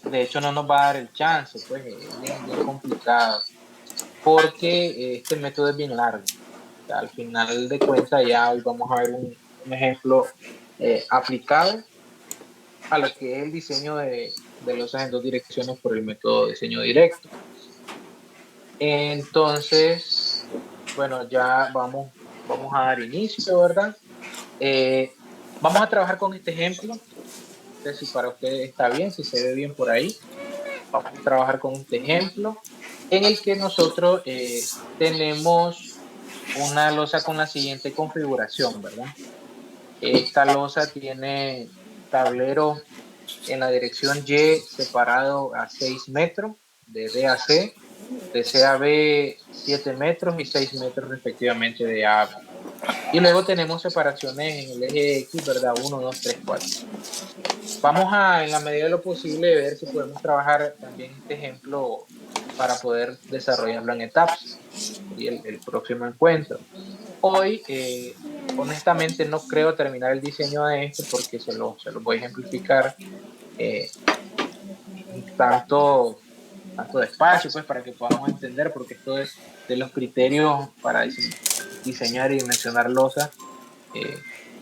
De hecho, no nos va a dar el chance, pues es bien, bien complicado, porque este método es bien largo. O sea, al final de cuentas, ya hoy vamos a ver un ejemplo aplicado a lo que es el diseño de losas en dos direcciones por el método de diseño directo. Entonces, bueno, ya vamos a dar inicio, ¿verdad? Eh, Vamos a trabajar con este ejemplo. No sé si para ustedes está bien, si se ve bien por ahí. Vamos a trabajar con este ejemplo en el que nosotros tenemos una losa con la siguiente configuración, ¿verdad? Esta losa tiene tablero en la dirección Y separado a 6 metros de D a C, de C a B 7 metros y 6 metros respectivamente de A a B. Y luego tenemos separaciones en el eje X, ¿verdad? 1, 2, 3, 4. Vamos a, en la medida de lo posible, ver si podemos trabajar también este ejemplo para poder desarrollarlo en etapas. Sería el próximo encuentro. Hoy, honestamente, no creo terminar el diseño de esto porque se lo voy a ejemplificar eh, tanto, tanto despacio, pues para que podamos entender, porque esto es de los criterios para diseñar y dimensionar losas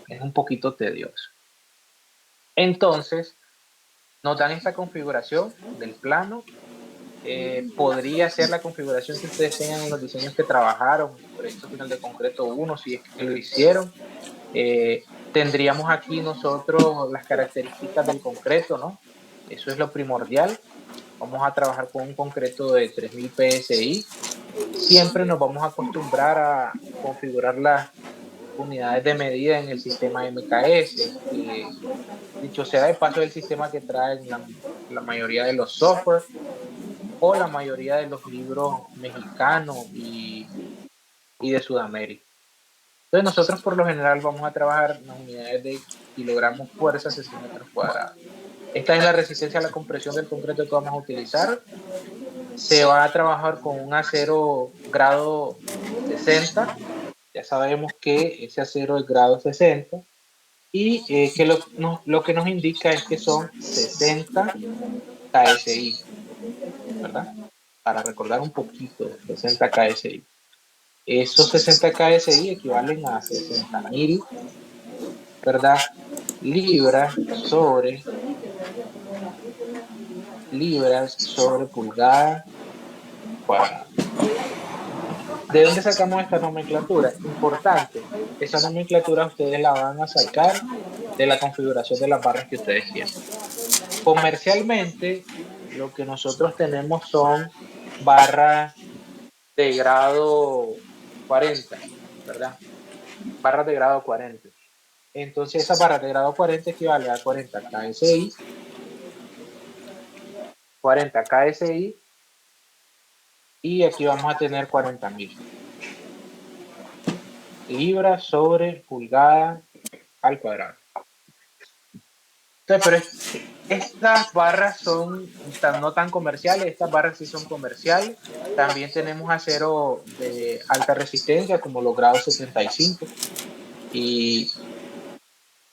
es un poquito tedioso. Entonces, nos dan esta configuración del plano. Podría ser la configuración que ustedes tengan en los diseños que trabajaron, proyecto final de concreto 1, si es que lo hicieron. Tendríamos aquí nosotros las características del concreto, ¿no? Eso es lo primordial. Vamos a trabajar con un concreto de 3000 PSI. Siempre nos vamos a acostumbrar a configurar las unidades de medida en el sistema MKS. Dicho sea de paso, es el sistema que traen la mayoría de los software o la mayoría de los libros mexicanos y de Sudamérica. Entonces nosotros por lo general vamos a trabajar en las unidades de kilogramos fuerza centímetros cuadrados. Esta es la resistencia a la compresión del concreto que vamos a utilizar. Se va a trabajar con un acero grado 60. Ya sabemos que ese acero es grado 60 y que lo que nos indica es que son 60 KSI, ¿verdad? Para recordar un poquito, 60 KSI. Esos 60 KSI equivalen a 60.000, ¿verdad? Libras sobre pulgada cuadrada. ¿De dónde sacamos esta nomenclatura? Importante. Esa nomenclatura ustedes la van a sacar de la configuración de las barras que ustedes tienen. Comercialmente, lo que nosotros tenemos son barras de grado 40, ¿verdad? Barras de grado 40. Entonces, esa barra de grado 40 equivale a 40 KSI, 40 KSI, y aquí vamos a tener 40.000 libras sobre pulgada al cuadrado. Entonces, pero estas barras son no tan comerciales, estas barras sí son comerciales. También tenemos acero de alta resistencia, como los grados 75, y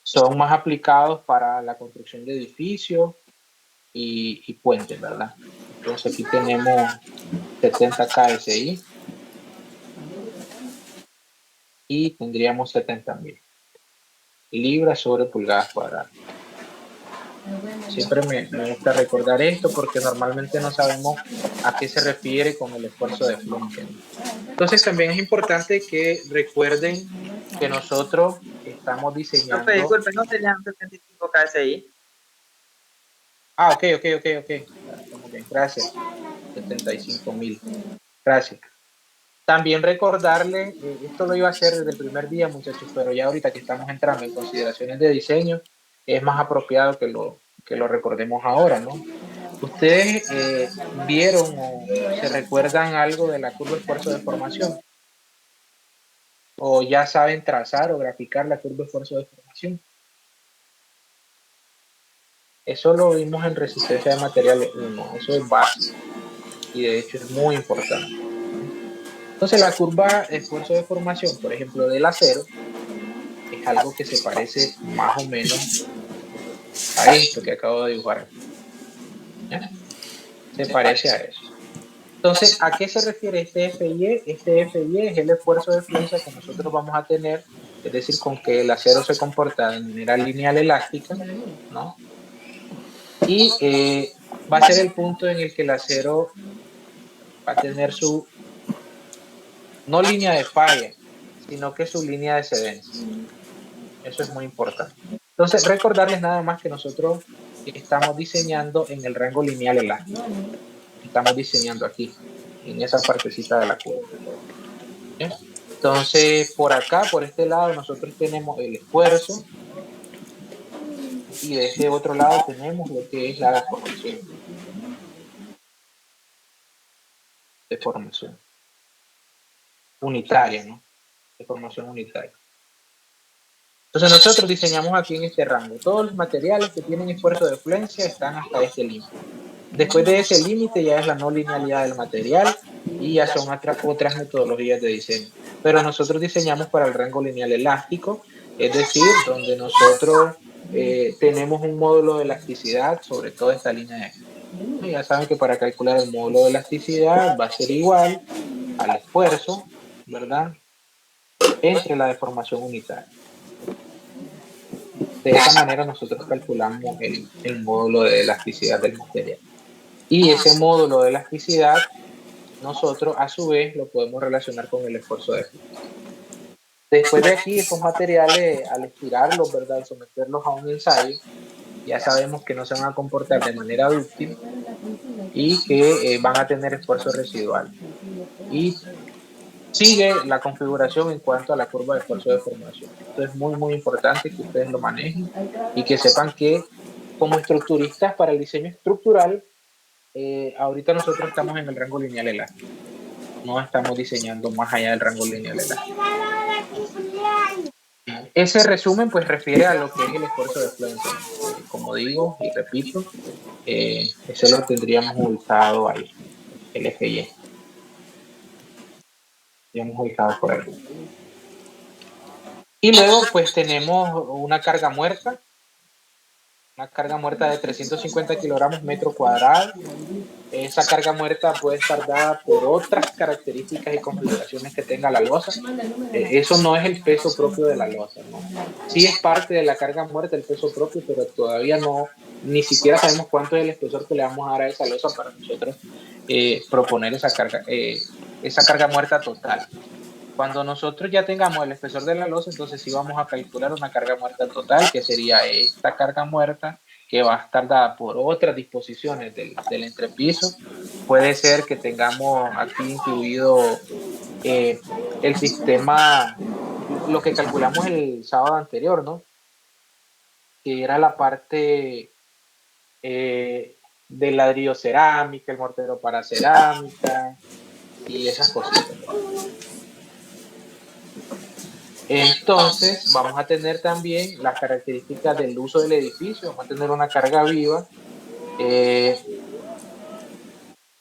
son más aplicados para la construcción de edificios y puentes, ¿verdad? Entonces aquí tenemos 70 KSI y tendríamos 70.000 libras sobre pulgadas cuadradas. Siempre me gusta recordar esto porque normalmente no sabemos a qué se refiere con el esfuerzo de plunje. Entonces también es importante que recuerden que nosotros estamos diseñando... Profe, disculpe, ¿no serían 75 KSI? Ah, ok. Estamos bien, gracias. 75.000. Gracias. También recordarle, esto lo iba a hacer desde el primer día, muchachos, pero ya ahorita que estamos entrando en consideraciones de diseño, es más apropiado que lo recordemos ahora, ¿no? ¿Ustedes vieron o se recuerdan algo de la curva esfuerzo de formación? ¿O ya saben trazar o graficar la curva esfuerzo de formación? Eso lo vimos en resistencia de materiales 1, eso es básico y de hecho es muy importante. Entonces la curva esfuerzo de formación, por ejemplo, del acero, es algo que se parece más o menos a esto que acabo de dibujar. se parece a eso. Entonces, ¿a qué se refiere este FIE? Este FIE es el esfuerzo de flecha que nosotros vamos a tener, es decir, con que el acero se comporta de manera lineal elástica, ¿no? Y va a ser el punto en el que el acero va a tener su, no línea de falla, sino que su línea de cedencia. Eso es muy importante. Entonces, recordarles nada más que nosotros estamos diseñando en el rango lineal elástico. Estamos diseñando aquí, en esa partecita de la curva. ¿Sí? Entonces, por acá, por este lado, nosotros tenemos el esfuerzo y de este otro lado tenemos lo que es la deformación unitaria, ¿no? Deformación unitaria. Entonces nosotros diseñamos aquí en este rango. Todos los materiales que tienen esfuerzo de flecha están hasta este límite. Después de ese límite ya es la no linealidad del material y ya son otras metodologías de diseño. Pero nosotros diseñamos para el rango lineal elástico, es decir, donde nosotros tenemos un módulo de elasticidad sobre toda esta línea de aquí. Ya saben que para calcular el módulo de elasticidad va a ser igual al esfuerzo, ¿verdad? Entre la deformación unitaria. De esa manera nosotros calculamos el módulo de elasticidad del material. Y ese módulo de elasticidad, nosotros a su vez lo podemos relacionar con el esfuerzo de flecha. Después de aquí, estos materiales, al estirarlos, ¿verdad? Al someterlos a un ensayo, ya sabemos que no se van a comportar de manera dúctil y que van a tener esfuerzo residual. Y sigue la configuración en cuanto a la curva de esfuerzo de formación. Esto es muy, muy importante que ustedes lo manejen y que sepan que como estructuristas para el diseño estructural, ahorita nosotros estamos en el rango lineal elástico. No estamos diseñando más allá del rango lineal elástico. Ese resumen pues refiere a lo que es el esfuerzo de flecha. Como digo y repito, ese lo tendríamos ubicado ahí, el FY. Tendríamos ubicado por ahí. Y luego pues tenemos una carga muerta de 350 kilogramos metro cuadrado. Esa carga muerta puede estar dada por otras características y configuraciones que tenga la losa. Eso no es el peso propio de la losa, ¿no? Sí es parte de la carga muerta el peso propio, pero todavía no, ni siquiera sabemos cuánto es el espesor que le vamos a dar a esa losa para nosotros proponer esa carga muerta total. Cuando nosotros ya tengamos el espesor de la losa, entonces sí vamos a calcular una carga muerta total, que sería esta carga muerta, que va a estar dada por otras disposiciones del entrepiso. Puede ser que tengamos aquí incluido el sistema, lo que calculamos el sábado anterior, ¿no? Que era la parte del ladrillo cerámica, el mortero para cerámica y esas cositas. Entonces vamos a tener también las características del uso del edificio. Vamos a tener una carga viva de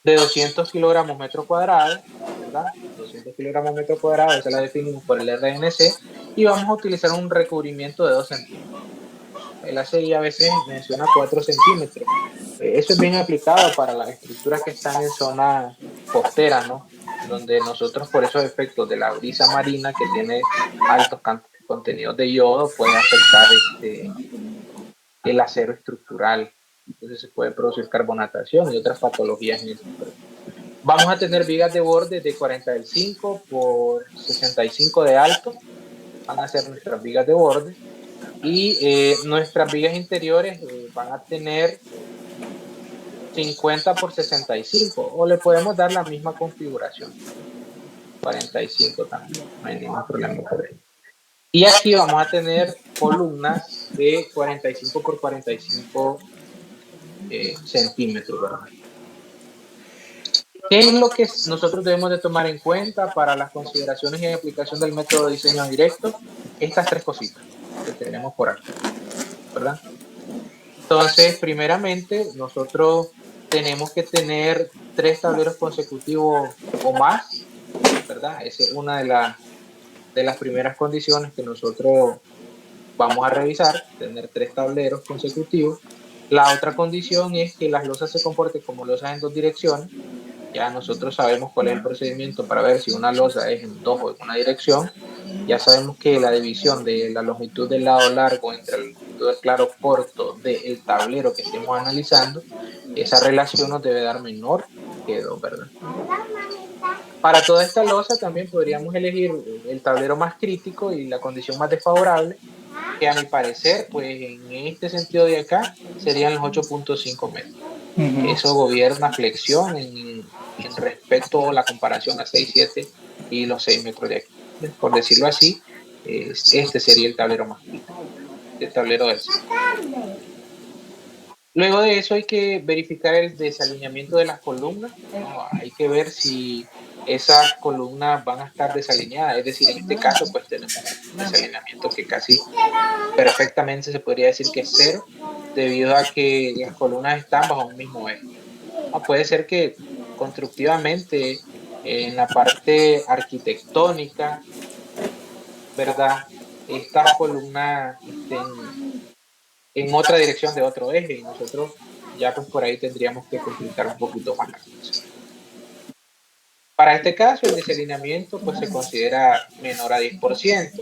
200 kilogramos metro cuadrado, ¿verdad? 200 kilogramos metro cuadrado, esa la definimos por el RNC, y vamos a utilizar un recubrimiento de 2 centímetros. El ACI a veces menciona 4 centímetros. Eso es bien aplicado para las estructuras que están en zona costera, ¿no? Donde nosotros, por esos efectos de la brisa marina que tiene altos contenidos de yodo, puede afectar el acero estructural. Entonces se puede producir carbonatación y otras patologías en el sistema. Vamos a tener vigas de borde de 45 por 65 de alto. Van a ser nuestras vigas de borde. Y nuestras vigas interiores van a tener 50 por 65, o le podemos dar la misma configuración, 45 también, no hay ningún problema por ahí. Y aquí vamos a tener columnas de 45 por 45 centímetros, ¿verdad? ¿Qué es lo que nosotros debemos de tomar en cuenta para las consideraciones y aplicación del método de diseño directo? Estas tres cositas que tenemos por aquí, ¿verdad? Entonces, primeramente, nosotros tenemos que tener 3 tableros consecutivos o más, ¿verdad? Esa es una de las primeras condiciones que nosotros vamos a revisar, tener 3 tableros consecutivos. La otra condición es que las losas se comporten como losas en dos direcciones. Ya nosotros sabemos cuál es el procedimiento para ver si una losa es en dos o en una dirección. Ya sabemos que la división de la longitud del lado largo entre la longitud del claro corto del tablero que estemos analizando, esa relación nos debe dar menor que 2, ¿verdad? Para toda esta losa también podríamos elegir el tablero más crítico y la condición más desfavorable, que a mi parecer, pues en este sentido de acá, serían los 8.5 metros. Eso gobierna flexión en respecto a la comparación a 6, 7 y los 6 metros de aquí. Por decirlo así, este sería el tablero más crítico, el tablero del centro. Luego de eso hay que verificar el desalineamiento de las columnas, ¿no? Hay que ver si esas columnas van a estar desalineadas, es decir, en este caso pues tenemos un desalineamiento que casi perfectamente se podría decir que es cero, debido a que las columnas están bajo un mismo eje. No, puede ser que constructivamente en la parte arquitectónica, ¿verdad? Estas columnas estén en otra dirección de otro eje y nosotros ya pues por ahí tendríamos que complicar un poquito más la cosa. Para este caso el desalineamiento pues se considera menor a 10%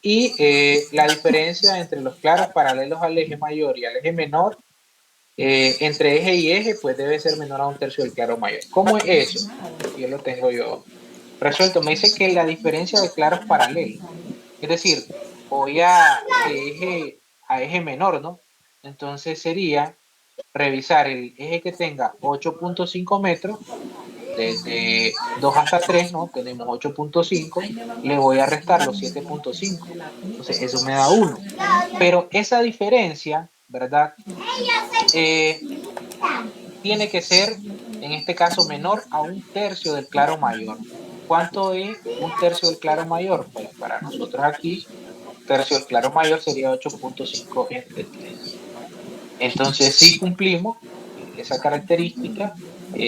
y la diferencia entre los claros paralelos al eje mayor y al eje menor, entre eje y eje pues debe ser menor a 1/3 del claro mayor. ¿Cómo es eso? Yo lo tengo yo resuelto. Me dice que la diferencia de claros paralelos, es decir, voy de eje a eje menor, ¿no? Entonces sería revisar el eje que tenga 8.5 metros, desde 2 hasta 3, ¿no? Tenemos 8.5, le voy a restar los 7.5, entonces eso me da 1. Pero esa diferencia, ¿verdad? Tiene que ser, en este caso, menor a 1/3 del claro mayor. ¿Cuánto es 1/3 del claro mayor? Pues para nosotros aquí, 1/3 del claro mayor sería 8.5 entre 3. Entonces, si cumplimos esa característica,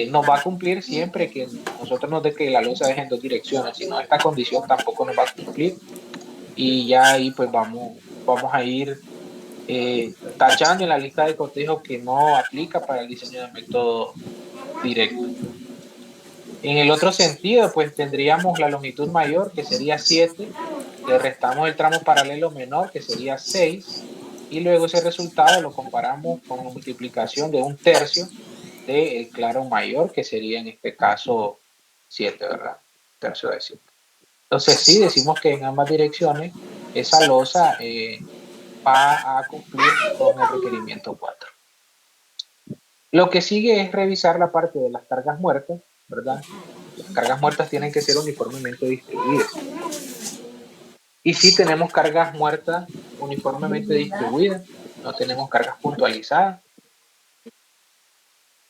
nos va a cumplir siempre que nosotros nos dé que la losa es en dos direcciones, si no, esta condición tampoco nos va a cumplir y ya ahí pues vamos a ir tachando en la lista de cotejos que no aplica para el diseño de método directo. En el otro sentido, pues tendríamos la longitud mayor, que sería 7, le restamos el tramo paralelo menor, que sería 6, y luego ese resultado lo comparamos con la multiplicación de 1/3 del claro mayor, que sería en este caso 7, ¿verdad? 1/3 de 7. Entonces sí, decimos que en ambas direcciones esa losa va a cumplir con el requerimiento 4. Lo que sigue es revisar la parte de las cargas muertas, ¿verdad? Las cargas muertas tienen que ser uniformemente distribuidas. Y si tenemos cargas muertas uniformemente distribuidas, no tenemos cargas puntualizadas.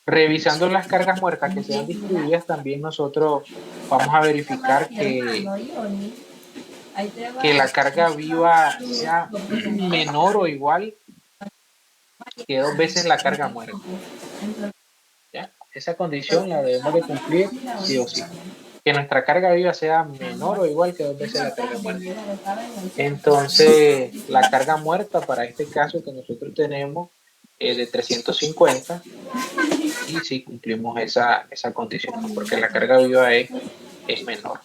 Revisando las cargas muertas que sean distribuidas, también nosotros vamos a verificar que la carga viva sea menor o igual que 2 veces la carga muerta. ¿Ya? Esa condición la debemos de cumplir sí o sí. Que nuestra carga viva sea menor o igual que 2 veces la carga muerta. Entonces, la carga muerta para este caso que nosotros tenemos es de 350 y sí cumplimos esa condición, porque la carga viva es menor.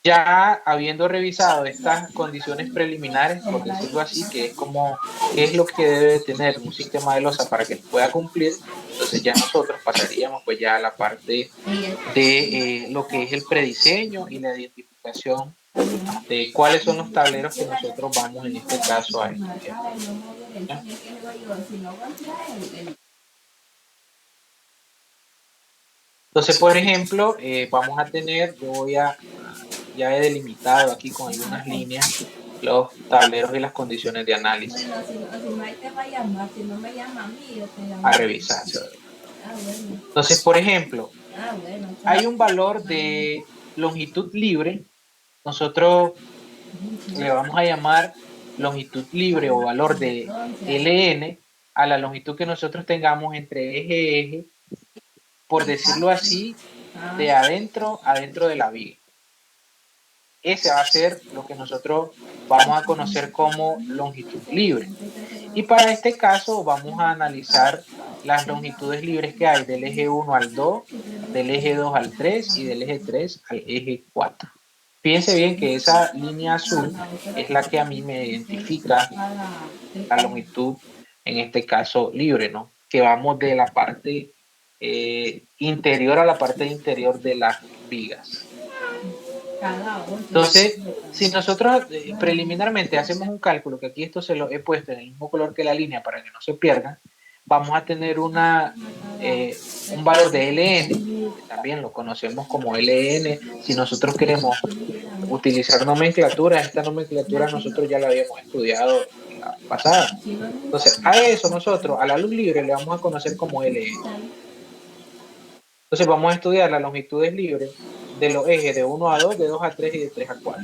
Ya habiendo revisado estas condiciones preliminares, por decirlo así, que es como qué es lo que debe tener un sistema de losa para que pueda cumplir, entonces ya nosotros pasaríamos pues ya a la parte de lo que es el prediseño y la identificación de cuáles son los tableros que nosotros vamos en este caso a estudiar. ¿Ya? Entonces, por ejemplo, vamos a tener, ya he delimitado aquí con algunas líneas los tableros y las condiciones de análisis a revisar. Entonces, por ejemplo, hay un valor de longitud libre, nosotros le vamos a llamar longitud libre o valor de LN a la longitud que nosotros tengamos entre eje y eje, por decirlo así, de adentro a dentro de la viga. ese va a ser lo que nosotros vamos a conocer como longitud libre. Y para este caso vamos a analizar las longitudes libres que hay del eje 1 al 2, del eje 2 al 3 y del eje 3 al eje 4. Fíjense bien que esa línea azul es la que a mí me identifica la longitud, en este caso libre, ¿no? Que vamos de la parte interior a la parte interior de las vigas. Entonces, si nosotros preliminarmente hacemos un cálculo, que aquí esto se lo he puesto en el mismo color que la línea para que no se pierdan, vamos a tener un valor de LN, que también lo conocemos como LN. Si nosotros queremos utilizar nomenclatura, esta nomenclatura nosotros ya la habíamos estudiado la pasada. Entonces, a eso nosotros, a la luz libre, le vamos a conocer como LN. Entonces, vamos a estudiar las longitudes libres de los ejes de 1 a 2, de 2 a 3 y de 3 a 4.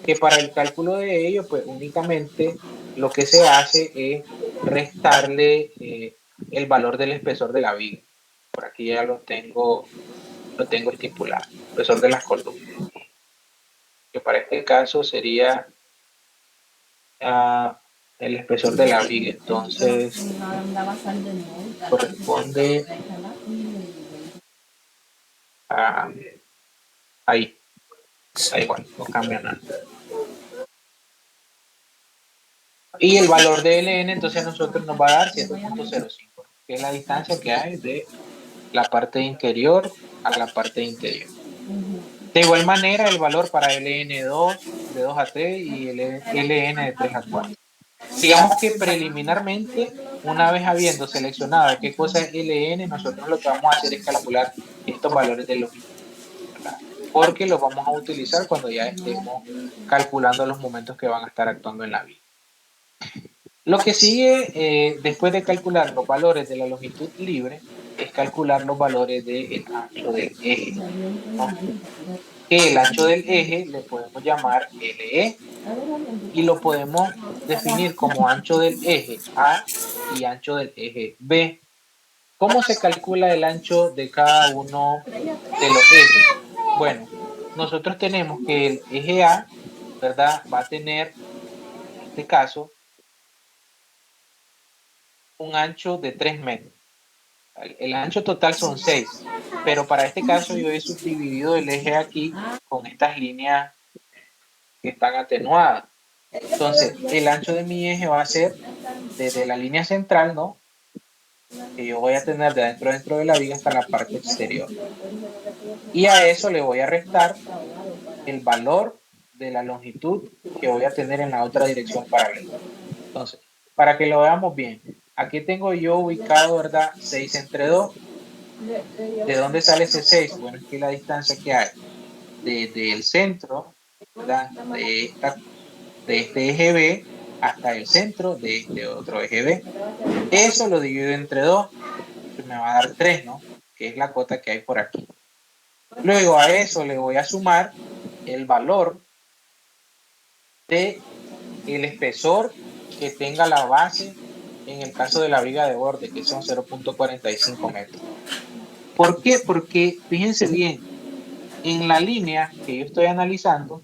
Que para el cálculo de ello, pues únicamente lo que se hace es restarle el valor del espesor de la viga. Por aquí ya lo tengo estipulado, espesor de las columnas. Que para este caso sería el espesor de la viga. Entonces, corresponde a ahí. Da igual, no cambia nada. Y el valor de LN, entonces a nosotros nos va a dar 7.05, que es la distancia que hay de la parte interior a la parte interior. De igual manera, el valor para LN2 de 2 a 3 y el LN de 3 a 4. Digamos que preliminarmente, una vez habiendo seleccionado qué cosa es LN, nosotros lo que vamos a hacer es calcular estos valores de longitud, ¿verdad? Porque los vamos a utilizar cuando ya estemos calculando los momentos que van a estar actuando en la vía. Lo que sigue después de calcular los valores de la longitud libre es calcular los valores del ancho del eje, ¿no? Que el ancho del eje le podemos llamar LE y lo podemos definir como ancho del eje A y ancho del eje B. ¿Cómo se calcula el ancho de cada uno de los ejes? Bueno, nosotros tenemos que el eje A, ¿verdad? Va a tener, en este caso, un ancho de 3 metros. El ancho total son 6, pero para este caso yo he subdividido el eje aquí con estas líneas que están atenuadas. Entonces, el ancho de mi eje va a ser desde la línea central, ¿no? Que yo voy a tener de dentro de la viga hasta la parte exterior. Y a eso le voy a restar el valor de la longitud que voy a tener en la otra dirección paralela. Entonces, para que lo veamos bien, aquí tengo yo ubicado, ¿verdad? 6 entre 2. ¿De dónde sale ese 6? Bueno, es que la distancia que hay desde el centro, ¿verdad? De este eje B hasta el centro de este otro eje B. Eso lo divido entre 2, que me va a dar 3, ¿no? Que es la cota que hay por aquí. Luego a eso le voy a sumar el valor de el espesor que tenga la base en el caso de la viga de borde, que son 0.45 metros. ¿Por qué? Porque fíjense bien, en la línea que yo estoy analizando,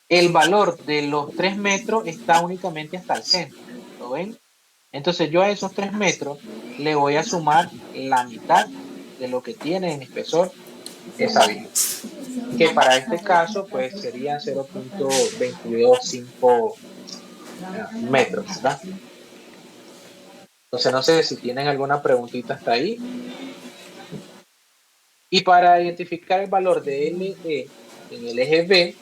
el valor de los 3 metros está únicamente hasta el centro. ¿Lo ven? Entonces yo a esos 3 metros le voy a sumar la mitad de lo que tiene en espesor esa viga. Que para este caso pues serían 0.225 metros, ¿verdad? Entonces no sé si tienen alguna preguntita hasta ahí. Y para identificar el valor de LE en el eje B,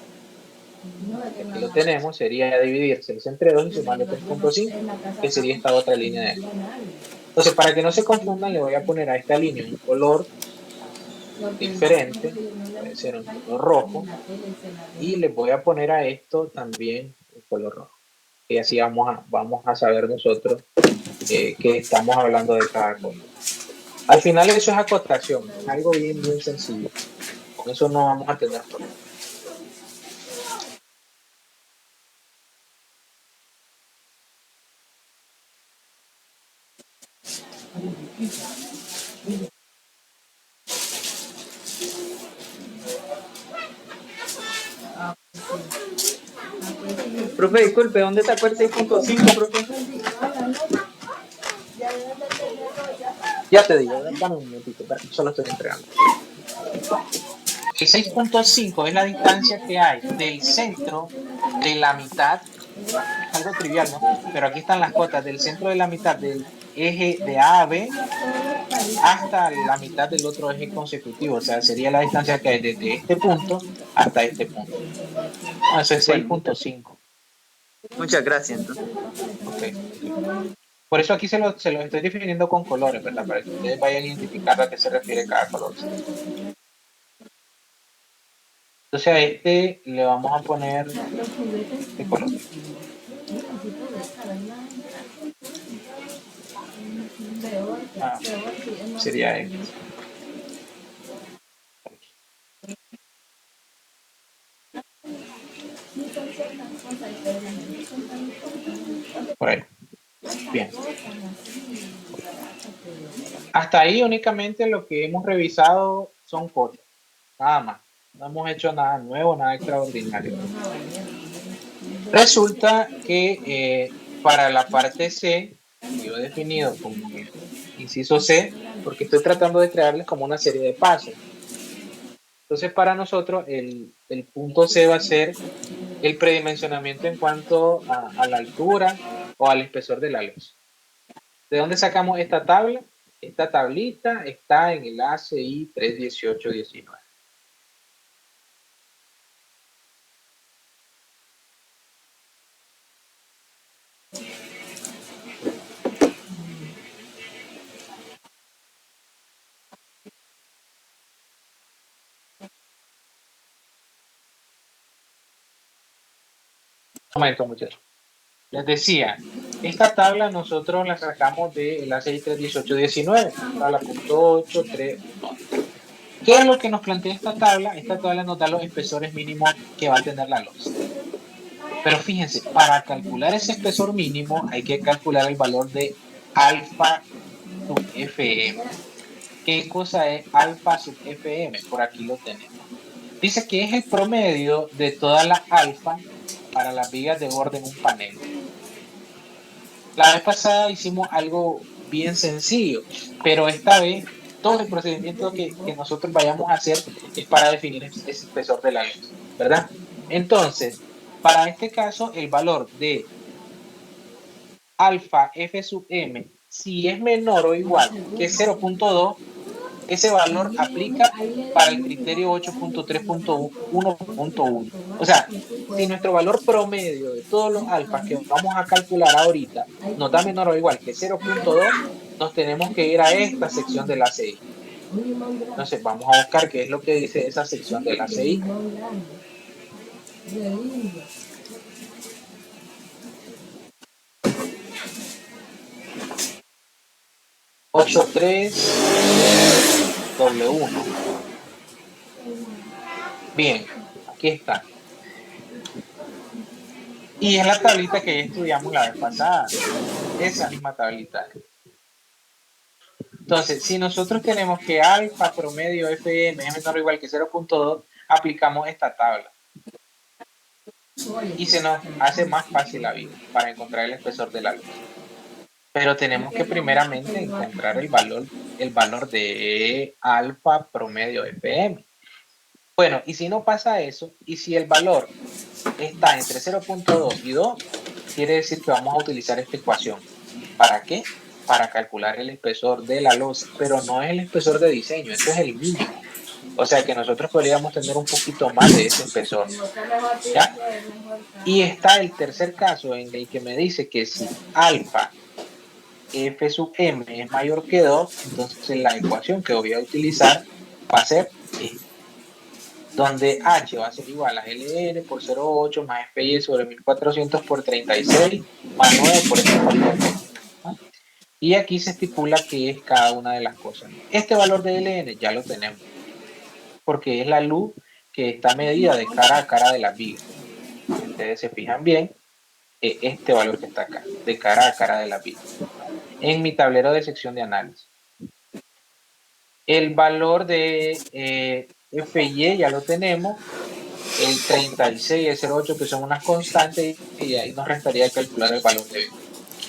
aquí lo tenemos, sería dividir 6 entre 2 y sumarle 3.5, que sería esta otra línea de aquí. Entonces, para que no se confundan, le voy a poner a esta línea un color diferente, puede ser un color rojo, y les voy a poner a esto también un color rojo. Y así vamos a saber nosotros que estamos hablando de cada color. Al final eso es acotación, es algo bien, bien sencillo. Con eso no vamos a tener problemas. Profe, disculpe, ¿dónde sacó el 6.5, profe? Ya te digo, dame un minutito, solo estoy entregando. El 6.5 es la distancia que hay del centro de la mitad, algo trivial, ¿no? Pero aquí están las cotas del centro de la mitad del eje de A a B hasta la mitad del otro eje consecutivo, o sea, sería la distancia que hay desde este punto hasta este punto. Eso es Bueno, 6.5. muchas gracias, entonces. Okay. Por eso aquí se lo estoy definiendo con colores, ¿verdad? Para que ustedes vayan a identificar a qué se refiere cada color. Entonces a este le vamos a poner este color. Sería este. Por ahí. Bien. Hasta ahí únicamente lo que hemos revisado son cotas. Nada más. No hemos hecho nada nuevo, nada extraordinario. Resulta que para la parte C, yo he definido como inciso C, porque estoy tratando de crearles como una serie de pasos. Entonces, para nosotros, el punto C va a ser el predimensionamiento en cuanto a la altura o al espesor de la luz. ¿De dónde sacamos esta tabla? Esta tablita está en el ACI 31819. Un momento, muchachos. Les decía, esta tabla nosotros la sacamos del ACI 31819, tabla punto 8, 3. ¿Qué es lo que nos plantea esta tabla? Esta tabla nos da los espesores mínimos que va a tener la luz. Pero fíjense, para calcular ese espesor mínimo hay que calcular el valor de alfa sub FM. ¿Qué cosa es alfa sub FM? Por aquí lo tenemos. Dice que es el promedio de todas las alfa para las vigas de borde en un panel. La vez pasada hicimos algo bien sencillo, pero esta vez todo el procedimiento que nosotros vayamos a hacer es para definir ese espesor de la luz, ¿verdad? Entonces, para este caso, el valor de alfa F sub M, si es menor o igual que 0.2, ese valor aplica para el criterio 8.3.1.1. O sea, si nuestro valor promedio de todos los alfas que vamos a calcular ahorita nos da menor o igual que 0.2, nos tenemos que ir a esta sección de la ACI. Entonces, vamos a buscar qué es lo que dice esa sección de la ACI. W1. Bien, aquí está. Y es la tablita que ya estudiamos la vez pasada. Esa misma tablita. Entonces, si nosotros tenemos que alfa promedio FM es menor o igual que 0.2, aplicamos esta tabla. Y se nos hace más fácil la vida para encontrar el espesor de la luz. Pero tenemos que primeramente encontrar el valor de alfa promedio FM. Bueno, y si no pasa eso, y si el valor está entre 0.2 y 2, quiere decir que vamos a utilizar esta ecuación. ¿Para qué? Para calcular el espesor de la luz, pero no es el espesor de diseño, esto es el mínimo. O sea que nosotros podríamos tener un poquito más de ese espesor. ¿Ya? Y está el tercer caso en el que me dice que si alfa F sub M es mayor que 2, entonces la ecuación que voy a utilizar va a ser esta, donde H va a ser igual a LN por 0,8 más FY sobre 1400 por 36 más 9 por este factor. Y aquí se estipula qué es cada una de las cosas. Este valor de LN ya lo tenemos, porque es la luz que está medida de cara a cara de la viga. Si ustedes se fijan bien, este valor que está acá, de cara a cara de la viga, en mi tablero de sección de análisis. El valor de FY ya lo tenemos, el 36 y el 0,8 que son unas constantes y ahí nos restaría calcular el valor de B.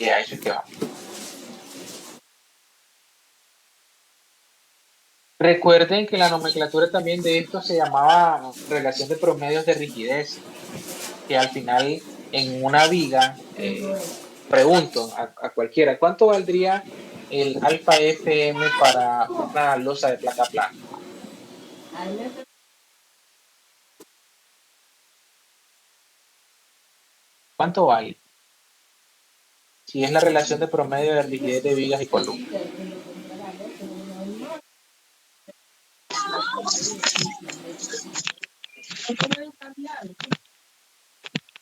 Y a eso es que vamos. Recuerden que la nomenclatura también de esto se llamaba relación de promedios de rigidez, que al final en una viga, pregunto a cualquiera, ¿cuánto valdría el alfa FM para una losa de placa plana? ¿Cuánto vale? Si es la relación de promedio de rigidez de vigas y columnas.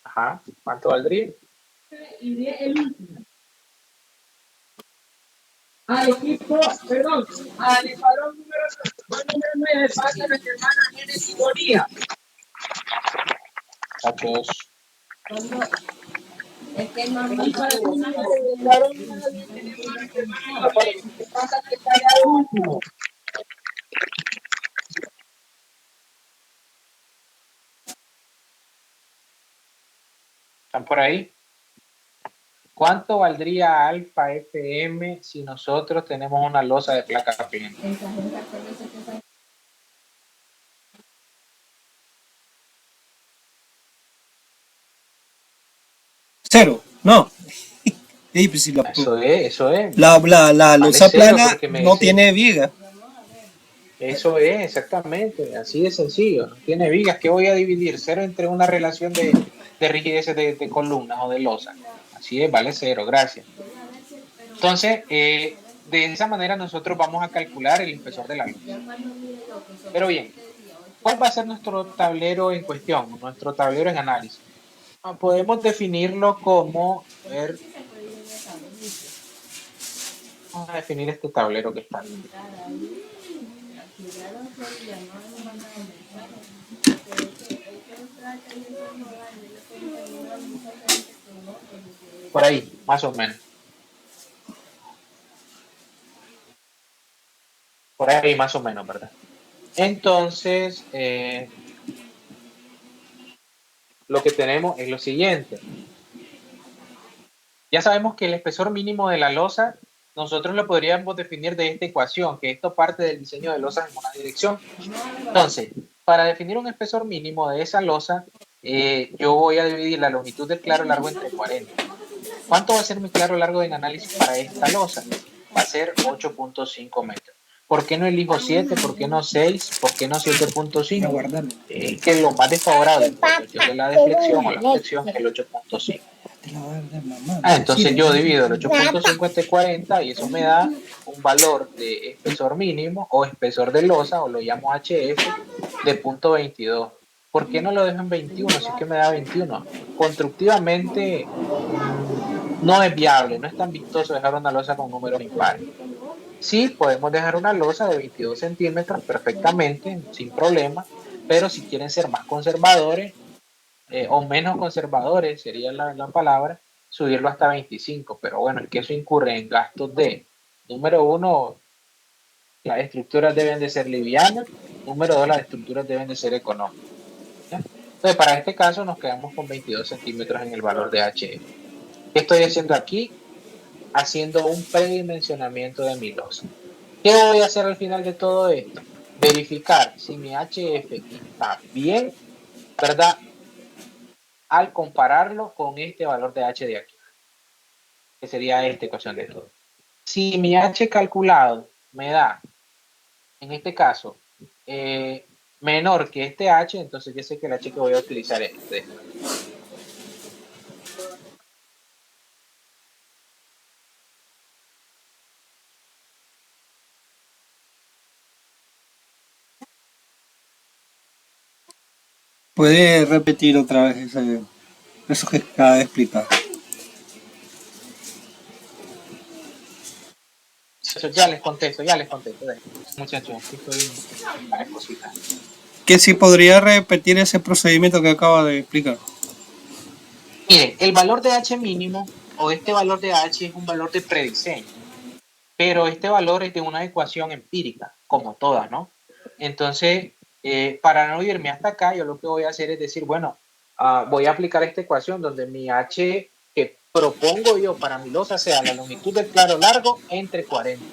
Ajá, ¿cuánto valdría? Al equipo, perdón, al escuadrón número 9 pasa nuestra hermana Genesis Bonilla. Muchachos. Es que no hay para el escuadrón número 10 tenemos a nuestra hermana Genesis, que pasa que está allá de último. ¿Están por ahí? ¿Cuánto valdría alfa FM si nosotros tenemos una losa de placa plana? Cero, no. Sí, pues si Eso es. La Vale losa cero, plana porque me no dice- tiene viga. Eso es, exactamente, así de sencillo. No tiene vigas. ¿Qué voy a dividir? Cero entre una relación de rigidez de columnas o de losa. Así es, vale cero, gracias. Entonces, de esa manera nosotros vamos a calcular el espesor de la losa. Pero bien, ¿cuál va a ser nuestro tablero en cuestión? Nuestro tablero en análisis. Podemos definirlo como, a ver, vamos a definir este tablero que está aquí. Por ahí, más o menos. Por ahí, más o menos, ¿verdad? Entonces, lo que tenemos es lo siguiente. Ya sabemos que el espesor mínimo de la losa, nosotros lo podríamos definir de esta ecuación, que esto parte del diseño de losas en una dirección. Entonces, para definir un espesor mínimo de esa losa, yo voy a dividir la longitud del claro largo entre 40. ¿Cuánto va a ser mi claro largo en análisis para esta losa? Va a ser 8.5 metros. ¿Por qué no elijo 7? ¿Por qué no 6? ¿Por qué no 7.5? Que lo más desfavorable por cuestión de la deflexión o la flexión es el 8.5. Entonces yo divido el 8.5 entre 40 y eso me da un valor de espesor mínimo o espesor de losa, o lo llamo HF, de 0.22. ¿Por qué no lo dejo en 21 si es que me da 21? Constructivamente no es viable, no es tan vistoso dejar una losa con números impares. Sí, podemos dejar una losa de 22 centímetros perfectamente, sin problema, pero si quieren ser más conservadores, o menos conservadores, sería la palabra, subirlo hasta 25, pero bueno, es que eso incurre en gastos de, número uno, las estructuras deben de ser livianas, número dos, las estructuras deben de ser económicas. ¿Ya? Entonces, para este caso nos quedamos con 22 centímetros en el valor de HF. ¿Qué estoy haciendo aquí? Haciendo un predimensionamiento de mi losa. ¿Qué voy a hacer al final de todo esto? Verificar si mi HF está bien, ¿verdad? Al compararlo con este valor de H de aquí, que sería esta ecuación de todo. Si mi H calculado me da, en este caso, menor que este H, entonces yo sé que el H que voy a utilizar es este. ¿Puede repetir otra vez eso que acaba de explicar? Eso ya les contesto. Muchachos, aquí estoy para cositas. Que si podría repetir ese procedimiento que acaba de explicar. Miren, el valor de H mínimo o este valor de H es un valor de prediseño, pero este valor es de una ecuación empírica, como todas, ¿no? Entonces, Para no irme hasta acá, yo lo que voy a hacer es decir, bueno, voy a aplicar esta ecuación donde mi H que propongo yo para mi losa sea la longitud del claro largo entre 40.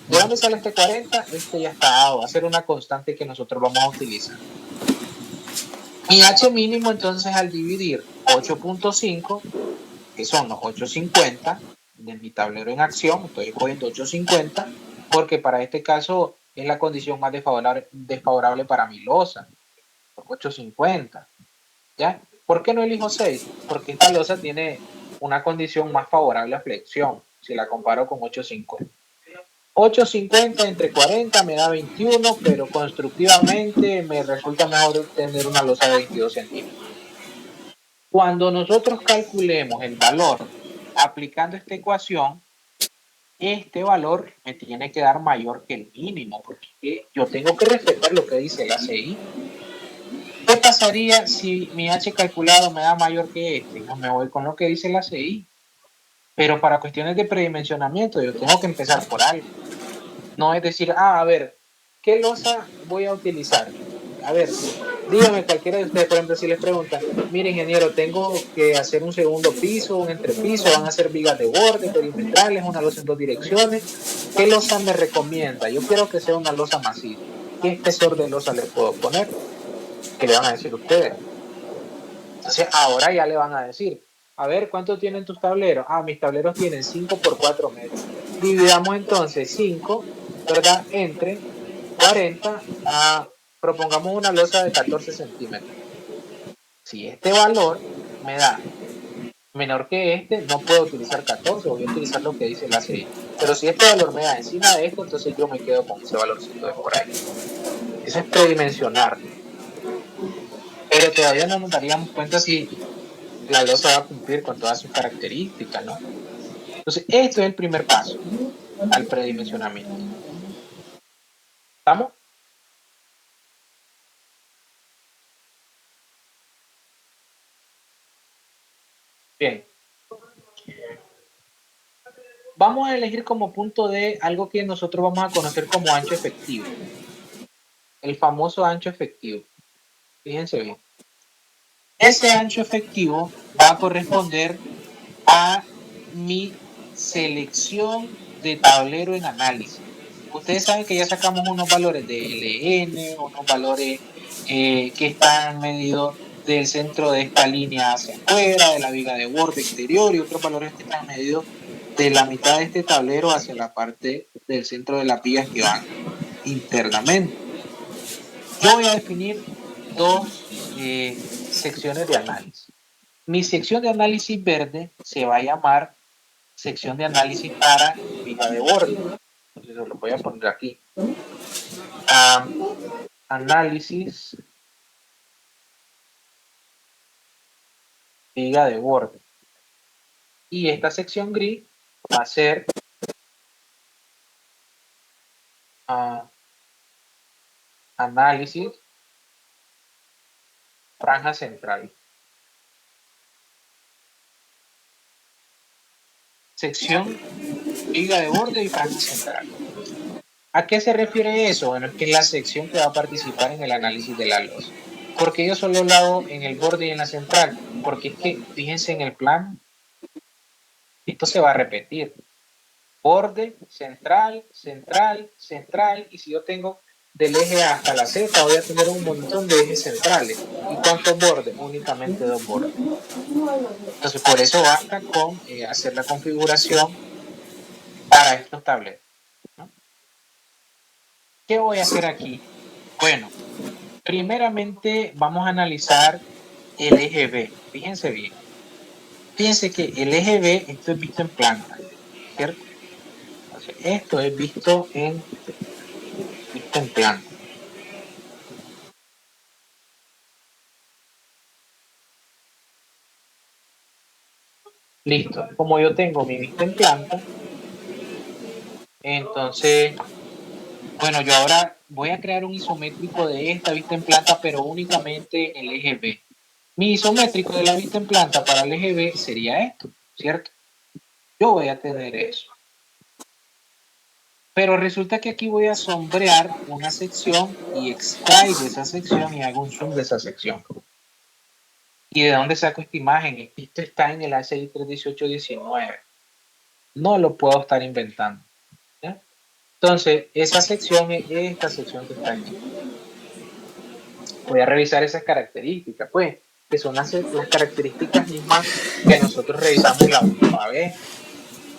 ¿De dónde sale este 40? Este ya está dado, va a ser una constante que nosotros vamos a utilizar. Mi H mínimo, entonces, al dividir 8.5, que son los 850 de mi tablero en acción, estoy cogiendo 850, porque para este caso es la condición más desfavorable para mi losa, 850. ¿Ya? ¿Por qué no elijo 6? Porque esta losa tiene una condición más favorable a flexión, si la comparo con 850. 850 entre 40 me da 21, pero constructivamente me resulta mejor tener una losa de 22 centímetros. Cuando nosotros calculemos el valor aplicando esta ecuación, este valor me tiene que dar mayor que el mínimo, porque yo tengo que respetar lo que dice la CI. ¿Qué pasaría si mi H calculado me da mayor que este? No me voy con lo que dice la CI. Pero para cuestiones de predimensionamiento yo tengo que empezar por algo. No es decir, a ver, ¿qué losa voy a utilizar? A ver, dígame cualquiera de ustedes, por ejemplo, si les preguntan, mire ingeniero, tengo que hacer un segundo piso, un entrepiso, van a hacer vigas de borde, perimetrales, una losa en 2 direcciones. ¿Qué losa me recomienda? Yo quiero que sea una losa maciza. ¿Qué espesor de losa le puedo poner? ¿Qué le van a decir ustedes? Entonces ahora ya le van a decir, a ver, ¿cuánto tienen tus tableros? Mis tableros tienen 5 por 4 metros. Dividamos entonces 5, ¿verdad? Entre 40 propongamos una losa de 14 centímetros. Si este valor me da menor que este, no puedo utilizar 14, voy a utilizar lo que dice la CI. Pero si este valor me da encima de esto, entonces yo me quedo con ese valorcito de por ahí. Eso es predimensionar. Pero todavía no nos daríamos cuenta si la losa va a cumplir con todas sus características, ¿no? Entonces, esto es el primer paso al predimensionamiento. ¿Estamos? Bien. Vamos a elegir como punto D algo que nosotros vamos a conocer como ancho efectivo. El famoso ancho efectivo. Fíjense bien. Ese ancho efectivo va a corresponder a mi selección de tablero en análisis. Ustedes saben que ya sacamos unos valores de LN, unos valores que están medidos del centro de esta línea hacia afuera, de la viga de borde exterior, y otros valores que están medidos de la mitad de este tablero hacia la parte del centro de las vigas que van internamente. Yo voy a definir dos secciones de análisis. Mi sección de análisis verde se va a llamar sección de análisis para viga de borde. Entonces lo voy a poner aquí. Análisis viga de borde. Y esta sección gris va a ser análisis franja central. Sección viga de borde y franja central. ¿A qué se refiere eso? Bueno, es que es la sección que va a participar en el análisis de la losa. Porque yo solo lo hago en el borde y en la central. Porque es que, fíjense en el plan, esto se va a repetir. Borde, central, central, central. Y si yo tengo del eje A hasta la Z, voy a tener un montón de ejes centrales. ¿Y cuántos bordes? Únicamente 2 bordes. Entonces, por eso basta con hacer la configuración para estos tableros, ¿no? ¿Qué voy a hacer aquí? Bueno, primeramente vamos a analizar el eje B. Fíjense bien. Fíjense que el eje B, esto es visto en planta, ¿cierto? Entonces, esto es visto en planta. Listo. Como yo tengo mi vista en planta, entonces, bueno, yo ahora voy a crear un isométrico de esta vista en planta, pero únicamente el eje B. Mi isométrico de la vista en planta para el eje B sería esto, ¿cierto? Yo voy a tener eso. Pero resulta que aquí voy a sombrear una sección y extraigo esa sección y hago un zoom de esa sección. ¿Y de dónde saco esta imagen? Esto está en el ACI 31819. No lo puedo estar inventando. ¿Ya? Entonces, esa sección es esta sección que está aquí. Voy a revisar esas características, pues, que son las características mismas que nosotros revisamos la última vez.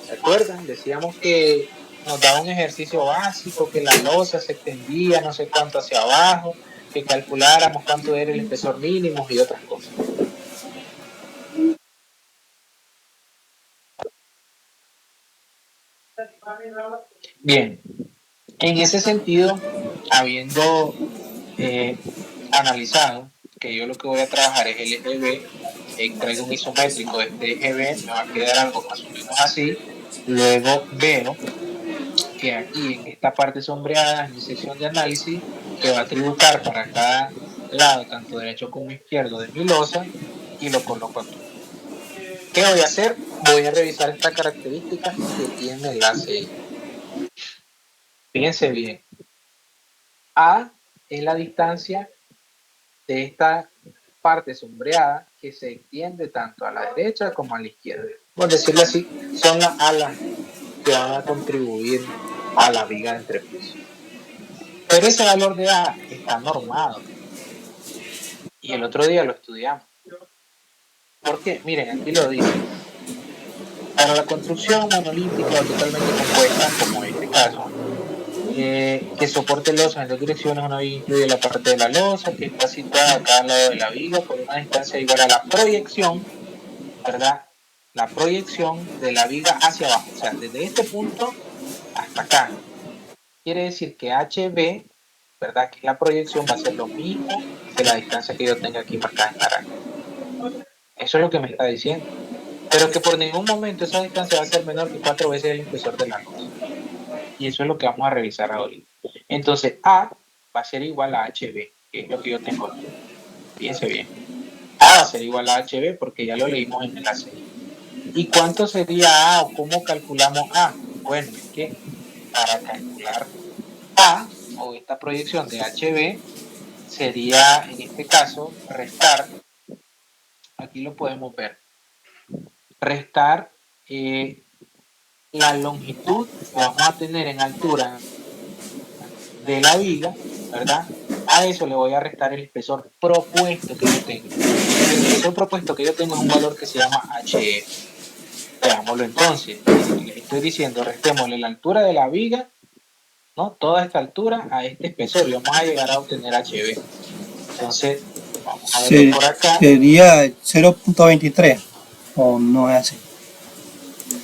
¿Se acuerdan? Decíamos que nos daba un ejercicio básico, que la losa se extendía no sé cuánto hacia abajo, que calculáramos cuánto era el espesor mínimo y otras cosas. Bien, en ese sentido, habiendo analizado que yo lo que voy a trabajar es el eje B, traigo un isométrico de este eje B, me va a quedar algo más o menos así. Luego veo que aquí en esta parte sombreada, en mi sección de análisis, que va a tributar para cada lado, tanto derecho como izquierdo de mi losa, y lo coloco aquí. ¿Qué voy a hacer? Voy a revisar esta característica que tiene el ACI. Fíjense bien. A es la distancia de esta parte sombreada que se extiende tanto a la derecha como a la izquierda. Por decirlo así, son las alas que van a contribuir a la viga de entrepiso. Pero ese valor de A está normado. Y el otro día lo estudiamos. ¿Por qué? Miren, aquí lo dice. Para la construcción monolítica o totalmente compuesta, como en este caso, que soporte losas en dos direcciones, una viga incluye la parte de la losa que está situada a cada lado de la viga por una distancia igual a la proyección, ¿verdad? La proyección de la viga hacia abajo, o sea, desde este punto hasta acá. Quiere decir que HB, ¿verdad? Que la proyección va a ser lo mismo que la distancia que yo tenga aquí marcada en naranja. Eso es lo que me está diciendo. Pero que por ningún momento esa distancia va a ser menor que 4 veces el espesor de la losa. Y eso es lo que vamos a revisar ahorita. Entonces, A va a ser igual a HB, que es lo que yo tengo aquí. Fíjense bien. A va a ser igual a HB porque ya lo leímos en el ACI. ¿Y cuánto sería A o cómo calculamos A? Bueno, es que para calcular A o esta proyección de HB sería, en este caso, restar, aquí lo podemos ver, restar la longitud que vamos a tener en altura de la viga, ¿verdad? A eso le voy a restar el espesor propuesto que yo tengo. El espesor propuesto que yo tengo es un valor que se llama HF. Veámoslo entonces. Les estoy diciendo, restémosle la altura de la viga, ¿no? Toda esta altura a este espesor y vamos a llegar a obtener HB. Entonces, vamos a verlo por acá. Sería 0.23, o no es así.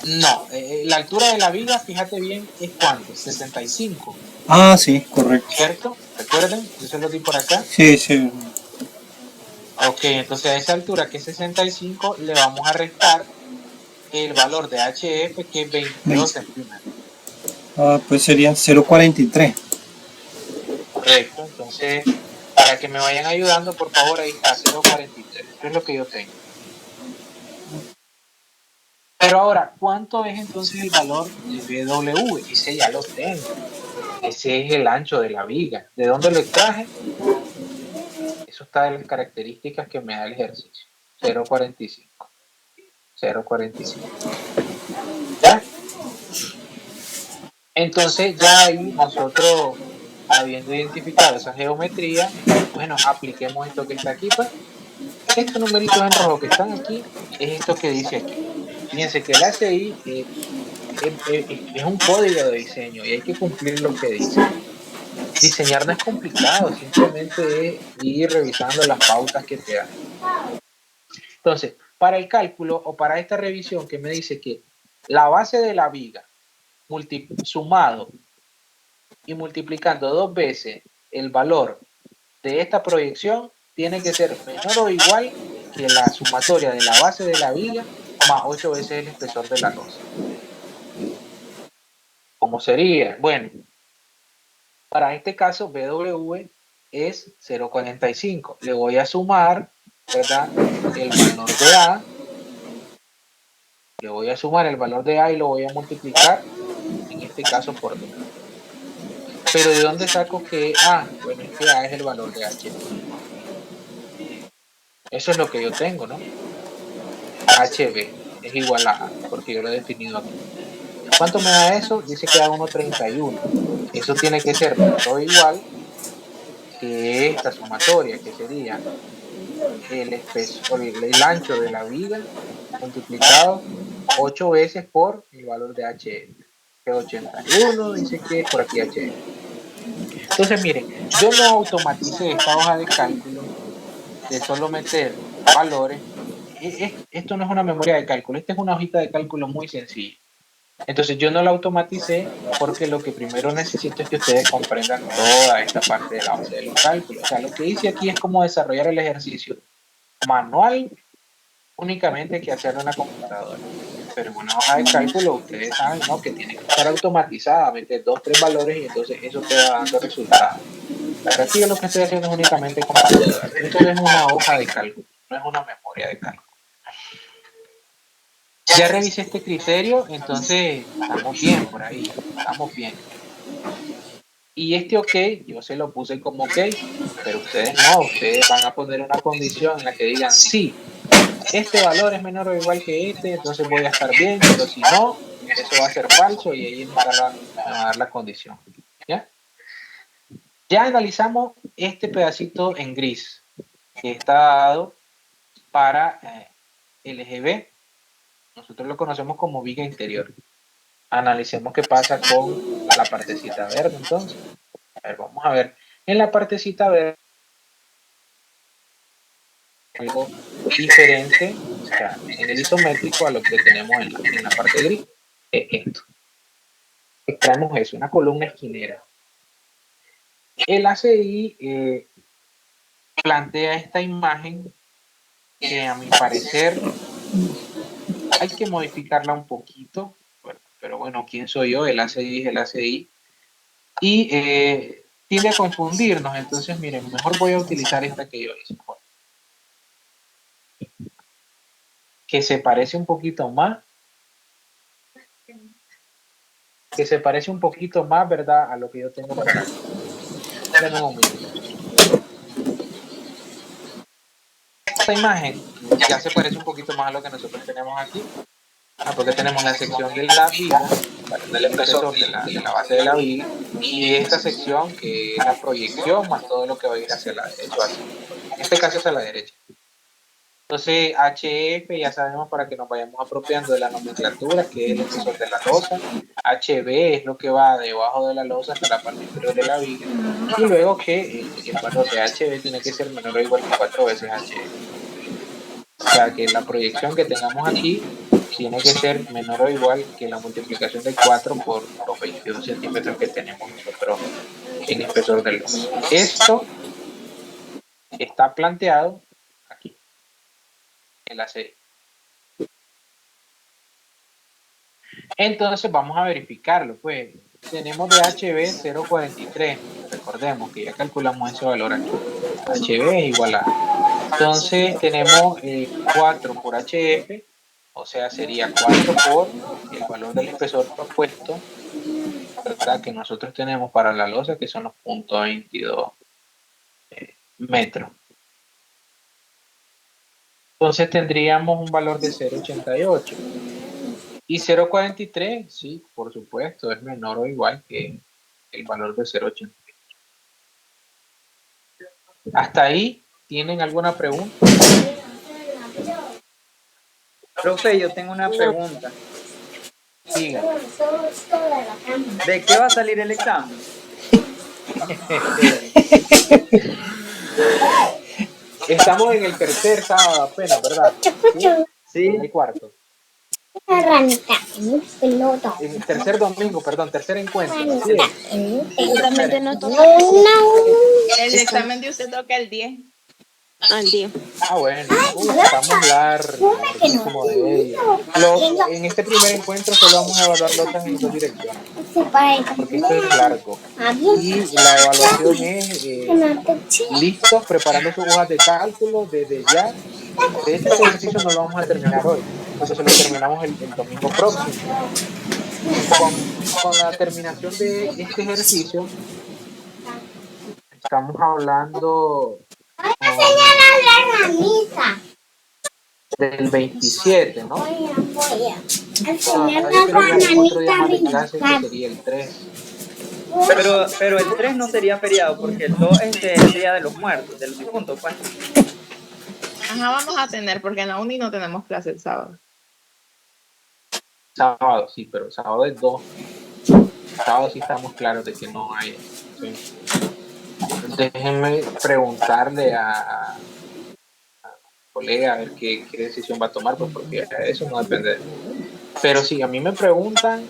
No, la altura de la viga, fíjate bien, es cuánto, 65. Ah, sí, correcto. ¿Cierto? ¿Recuerden? Yo se lo di por acá. Sí, sí. Ok, entonces a esa altura que es 65 le vamos a restar el valor de HF que es 22 centímetros. Ah, pues serían 0.43. Correcto, entonces para que me vayan ayudando, por favor, ahí está 0.43. Eso es lo que yo tengo. Pero ahora, ¿cuánto es entonces el valor de BW? Ese ya lo tengo. Ese es el ancho de la viga. ¿De dónde lo extraje? Eso está en las características que me da el ejercicio. 0.45. 0.45. ¿Ya? Entonces ya ahí nosotros, habiendo identificado esa geometría, bueno, apliquemos esto que está aquí, pues. Estos numeritos en rojo que están aquí, es esto que dice aquí. Fíjense que el ACI es un código de diseño y hay que cumplir lo que dice. Diseñar no es complicado, simplemente es ir revisando las pautas que te dan. Entonces, para el cálculo o para esta revisión que me dice que la base de la viga sumado y multiplicando 2 veces el valor de esta proyección tiene que ser menor o igual que la sumatoria de la base de la viga más 8 veces el espesor de la losa. ¿Cómo sería? Bueno, para este caso BW es 0.45. Le voy a sumar, ¿verdad?, el valor de A. Le voy a sumar el valor de A y lo voy a multiplicar, en este caso, por 2. Pero ¿de dónde saco que A? Bueno, es que A es el valor de H. Eso es lo que yo tengo, ¿no? HB es igual a A, porque yo lo he definido aquí. ¿Cuánto me da eso? Dice que da 1,31. Eso tiene que ser todo igual que esta sumatoria, que sería el ancho de la viga multiplicado 8 veces por el valor de HF, que es 81, dice que por aquí HF. Entonces, miren, yo no automaticé esta hoja de cálculo de solo meter valores. Esto no es una memoria de cálculo, esta es una hojita de cálculo muy sencilla. Entonces yo no la automaticé porque lo que primero necesito es que ustedes comprendan toda esta parte de la base de los cálculos. O sea, lo que hice aquí es como desarrollar el ejercicio manual únicamente que hacerlo en la computadora. Pero en una hoja de cálculo ustedes saben, ¿no?, que tiene que estar automatizada, meter 2, 3 valores y entonces eso te va dando resultados. Pero aquí yo lo que estoy haciendo es únicamente computadora. Esto es una hoja de cálculo, no es una memoria de cálculo. Ya revisé este criterio, entonces estamos bien por ahí, estamos bien. Y este OK, yo se lo puse como OK, pero ustedes no, ustedes van a poner una condición en la que digan, sí, este valor es menor o igual que este, entonces voy a estar bien, pero si no, eso va a ser falso y ahí me va a dar la condición. ¿Ya? Ya analizamos este pedacito en gris, que está dado para el eje B. Nosotros lo conocemos como viga interior. Analicemos qué pasa con la partecita verde, entonces. A ver, vamos a ver. En la partecita verde, algo diferente, o sea, en el isométrico a lo que tenemos en la parte gris. Es esto. Extraemos eso, una columna esquinera. El ACI plantea esta imagen que a mi parecer hay que modificarla un poquito, pero bueno, ¿quién soy yo? El ACI es el ACI. Y tiende a confundirnos, entonces miren, mejor voy a utilizar esta que yo hice. Que se parece un poquito más. Que se parece un poquito más, ¿verdad?, a lo que yo tengo por acá. Denme un minuto. Esta imagen ya se parece un poquito más a lo que nosotros tenemos aquí. Porque tenemos la sección de la viga, del espesor de la base de la viga, y esta sección que es la proyección más todo lo que va a ir hacia la derecha. En este caso hacia la derecha. Entonces, HF ya sabemos, para que nos vayamos apropiando de la nomenclatura, que es el espesor de la losa. HB es lo que va debajo de la losa hasta la parte inferior de la viga. Y luego que el valor de HB tiene que ser menor o igual que 4 veces HF. O sea que la proyección que tengamos aquí tiene que ser menor o igual que la multiplicación de 4 por los 22 centímetros que tenemos nosotros en espesor de losa. Esto está planteado aquí, en la serie. Entonces vamos a verificarlo, pues. Tenemos de HB 0,43. Recordemos que ya calculamos ese valor aquí. HB es igual a. Entonces tenemos 4 por HF, o sea, sería 4 por el valor del espesor propuesto, ¿verdad?, que nosotros tenemos para la losa, que son los 0,22 metros. Entonces tendríamos un valor de 0,88. Y 0,43, sí, por supuesto, es menor o igual que el valor de 0,88. ¿Hasta ahí tienen alguna pregunta? Profe, yo tengo una pregunta. Diga. ¿De qué va a salir el examen? Estamos en el tercer sábado apenas, ¿verdad? Sí. En el cuarto. En el tercer domingo, perdón, tercer encuentro. ¿Sí? Exactamente, no toca. El examen de usted toca el 10. Al día. Ah, bueno, estamos larguísimo de ello. En este primer encuentro solo vamos a evaluar lotas en 2 direcciones, porque esto es largo. Y la evaluación es listos, preparando sus hojas de cálculo desde ya. De este ejercicio no lo vamos a terminar hoy, entonces lo terminamos el domingo próximo. Con la terminación de este ejercicio, estamos hablando del 27, ¿no? Todavía quedarían 4 días más de clase, que sería el 3. Pero el 3 no sería feriado porque el 2 es el Día de los Muertos, de los difuntos, pues. Ajá, vamos a tener, porque en la uni no tenemos clase el sábado. Sábado, sí, pero sábado es 2. Sábado sí estamos claros de que no hay. Sí. Déjenme preguntarle a colega a ver qué decisión va a tomar, pues porque eso no depende de mí. Pero si a mí me preguntan,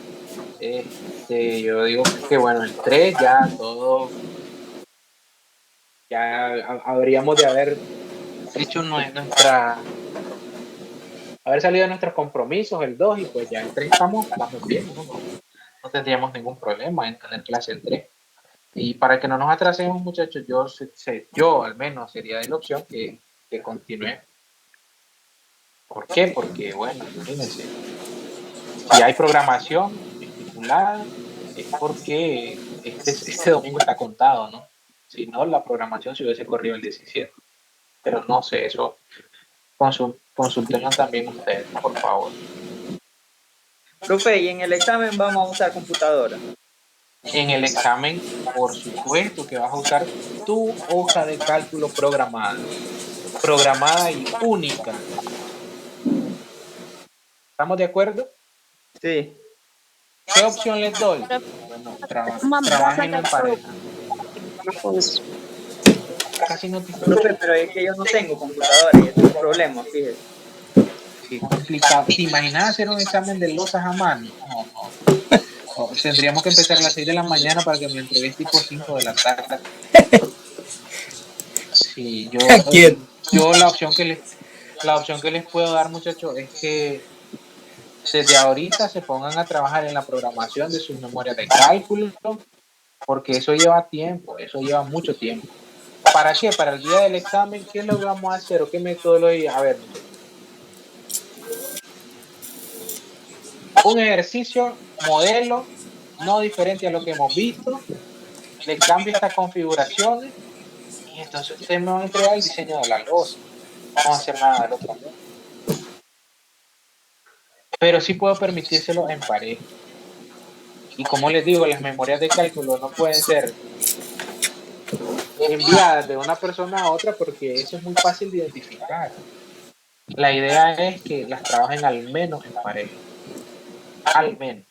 yo digo que bueno, el 3 ya todo, ya habríamos de haber hecho haber salido de nuestros compromisos el 2 y pues ya el 3 estamos bien, no tendríamos ningún problema en tener clase el 3. Y para que no nos atrasemos, muchachos, yo al menos sería de la opción que continúe. ¿Por qué? Porque, bueno, imagínense, si hay programación estipulada, es porque este domingo está contado, ¿no? Si no, la programación se hubiese corrido el 17. Pero no sé, eso consulten también ustedes, por favor. Profe, y en el examen vamos a usar computadora. En el examen, por supuesto que vas a usar tu hoja de cálculo programada y única. ¿Estamos de acuerdo? Sí. ¿Qué opción les doy? Bueno, trabajen en pareja. Casi no te Profe, pero es que yo no tengo computadora y ese es un problema, fíjese. Sí, complicado. ¿Te imaginas hacer un examen de losas a mano? No. Tendríamos que empezar a las 6 de la mañana para que me entregues tipo 5 de la tarde. Sí, yo la opción que les puedo dar, muchachos, es que desde ahorita se pongan a trabajar en la programación de sus memorias de cálculo, porque eso lleva tiempo, eso lleva mucho tiempo. ¿Para qué? Para el día del examen, ¿qué es lo que vamos a hacer o qué metodología? A ver, muchachos. Un ejercicio, modelo, no diferente a lo que hemos visto, le cambio estas configuraciones y entonces ustedes me van a entregar el diseño de la losa. No vamos a hacer nada del otro mundo. Pero sí puedo permitírselo en pareja. Y como les digo, las memorias de cálculo no pueden ser enviadas de una persona a otra porque eso es muy fácil de identificar. La idea es que las trabajen al menos en pareja. Al menos.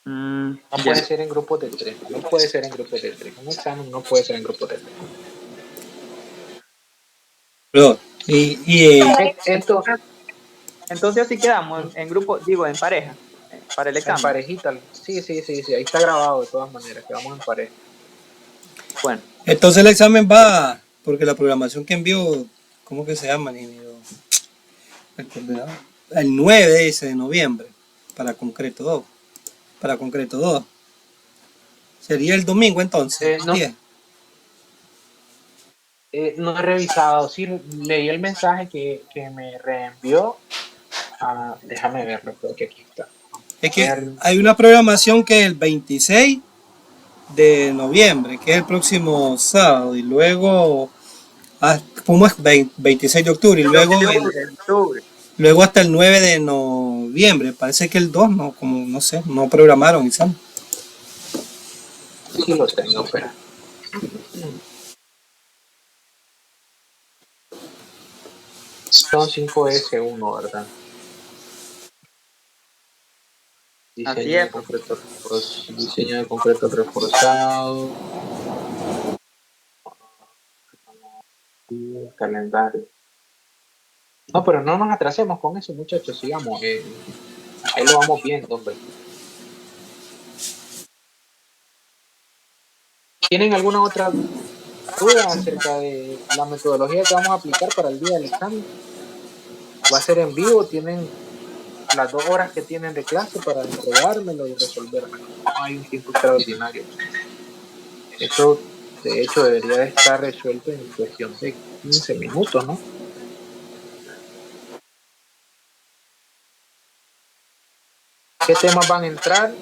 No puede ser en grupos de 3. No puede ser en grupos de 3. Un examen no puede ser en grupos de 3. Pero, Entonces así quedamos en grupo, digo, en pareja, para el En examen. parejita. Sí. Ahí está grabado de todas maneras. Que vamos en pareja. Bueno. entonces el examen va, porque la programación que envió, ¿cómo que se llama? El 9 ese de noviembre, para concreto 2. Para concreto 2. Sería el domingo entonces. No he revisado. Sí, leí el mensaje que me reenvió. Déjame verlo, creo que aquí está. Es que hay una programación que es el 26 de noviembre, que es el próximo sábado, y luego, ¿cómo es? 26 de octubre, y luego hasta el 9 de noviembre. Parece que el 2 no, como no sé, no programaron examen. Sí, lo tengo, pero. Son 5S1, ¿verdad? Diseño de concreto reforzado. Calendario. No, pero no nos atrasemos con eso, muchachos. Sigamos. Ahí lo vamos viendo, hombre. ¿Tienen alguna otra duda acerca de la metodología que vamos a aplicar para el día del examen? Va a ser en vivo. Tienen las 2 horas que tienen de clase para entregármelo y resolvérmelo. No hay un tiempo extraordinario. Eso, de hecho, debería de estar resuelto en cuestión de 15 minutos, ¿no? ¿Qué temas van a entrar?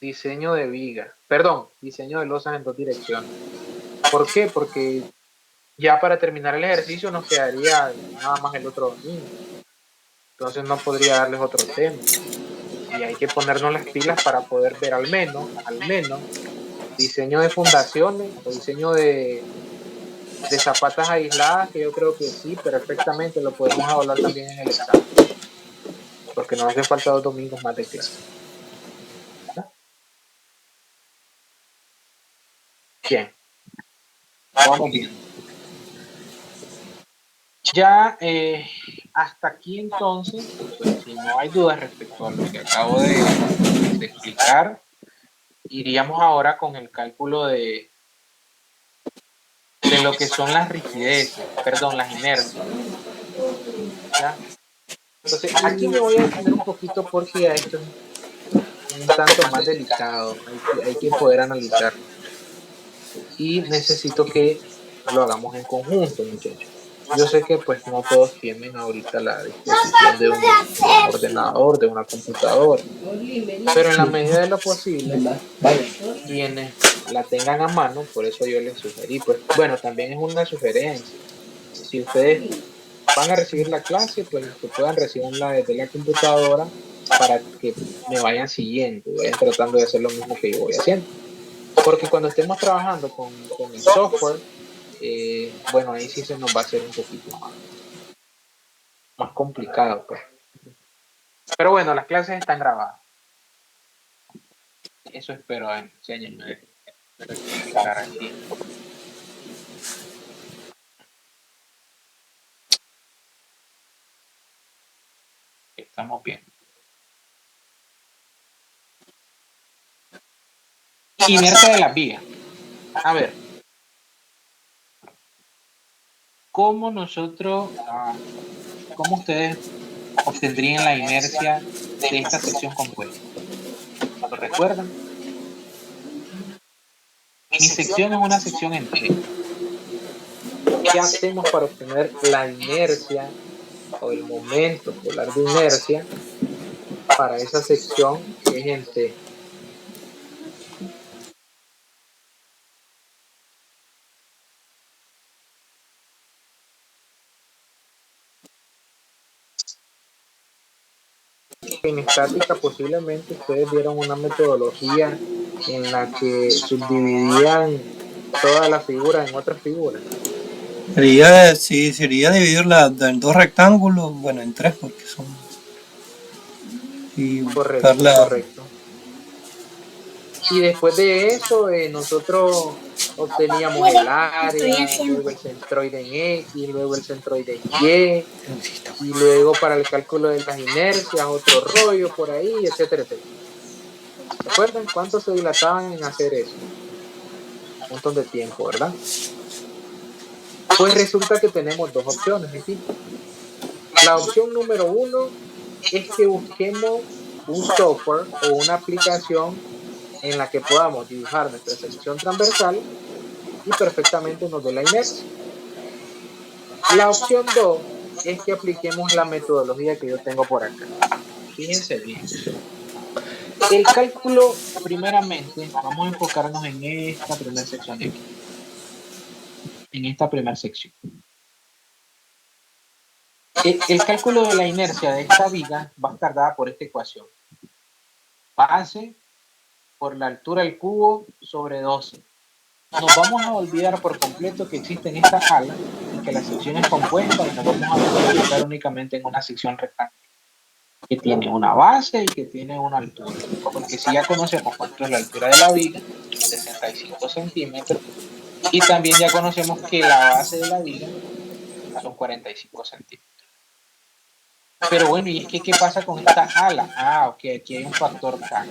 Diseño de viga. perdón, diseño de losas en 2 direcciones. ¿Por qué? Porque ya para terminar el ejercicio nos quedaría nada más el otro domingo. Entonces no podría darles otro tema. Y hay que ponernos las pilas para poder ver al menos, diseño de fundaciones o diseño de zapatas aisladas, que yo creo que sí, perfectamente lo podemos evaluar también en el examen. Porque nos hace falta 2 domingos más de clase. ¿Verdad? Bien. Vamos bien. Ya hasta aquí entonces, pues, si no hay dudas respecto a lo que acabo de explicar, iríamos ahora con el cálculo de lo que son las rigideces, perdón, las inercias. ¿Ya? Entonces, aquí me voy a detener un poquito porque esto es un tanto más delicado, hay que poder analizarlo. Y necesito que lo hagamos en conjunto, muchachos. Yo sé que pues no todos tienen ahorita la disposición de un ordenador, de una computadora, pero en la medida de lo posible, quienes la tengan a mano, por eso yo les sugerí, pues bueno, también es una sugerencia. Si ustedes van a recibir la clase, pues que puedan recibirla desde la computadora para que me vayan siguiendo, vayan tratando de hacer lo mismo que yo voy haciendo. Porque cuando estemos trabajando con el software, bueno, ahí sí se nos va a hacer un poquito más complicado, pues. Pero bueno, las clases están grabadas. Eso espero, enséñenme a aquí. Estamos bien. Inercia de las vías. A ver. ¿Cómo ustedes obtendrían la inercia de esta sección compuesta? ¿Lo recuerdan? Mi sección es una sección entera. ¿Qué hacemos para obtener la inercia o el momento polar de inercia para esa sección que es en T? En estática posiblemente ustedes vieron una metodología en la que subdividían todas las figuras en otras figuras. Sería dividirla en 2 rectángulos, bueno, en 3 porque son... Y correcto. Y después de eso, nosotros obteníamos el área, luego el centroide en X, luego el centroide en Y, y luego para el cálculo de las inercias, otro rollo por ahí, etcétera, etcétera. ¿Se acuerdan cuánto se dilataban en hacer eso? Un montón de tiempo, ¿verdad? Pues resulta que tenemos 2 opciones aquí. La opción número 1 es que busquemos un software o una aplicación en la que podamos dibujar nuestra sección transversal y perfectamente nos dé la inercia. La opción 2 es que apliquemos la metodología que yo tengo por acá. Fíjense bien. El cálculo, primeramente, vamos a enfocarnos en esta primera sección de aquí. En esta primera sección. El cálculo de la inercia de esta viga va a estar dada por esta ecuación. Base por la altura del cubo sobre 12. Nos vamos a olvidar por completo que existen estas alas y que la sección es compuesta y nos vamos a enfocar únicamente en una sección rectangular que tiene una base y que tiene una altura. Porque si ya conocemos cuánto es la altura de la viga, 65 centímetros, y también ya conocemos que la base de la viga son 45 centímetros. Pero bueno, y es que ¿qué pasa con esta ala? Ah, ok, aquí hay un factor K.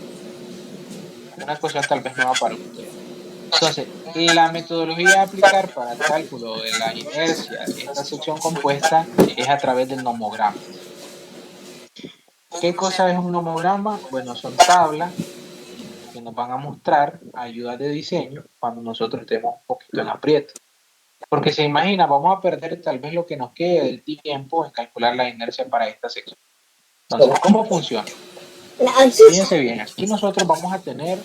Una cosa tal vez nueva para ustedes. Entonces, la metodología a aplicar para el cálculo de la inercia de esta sección compuesta es a través del nomograma. ¿Qué cosa es un nomograma? Bueno, son tablas que nos van a mostrar ayudas de diseño cuando nosotros estemos un poquito en aprieto. Porque se imagina, vamos a perder tal vez lo que nos quede del tiempo en calcular la inercia para esta sección. Entonces, ¿cómo funciona? Fíjense bien, aquí nosotros vamos a tener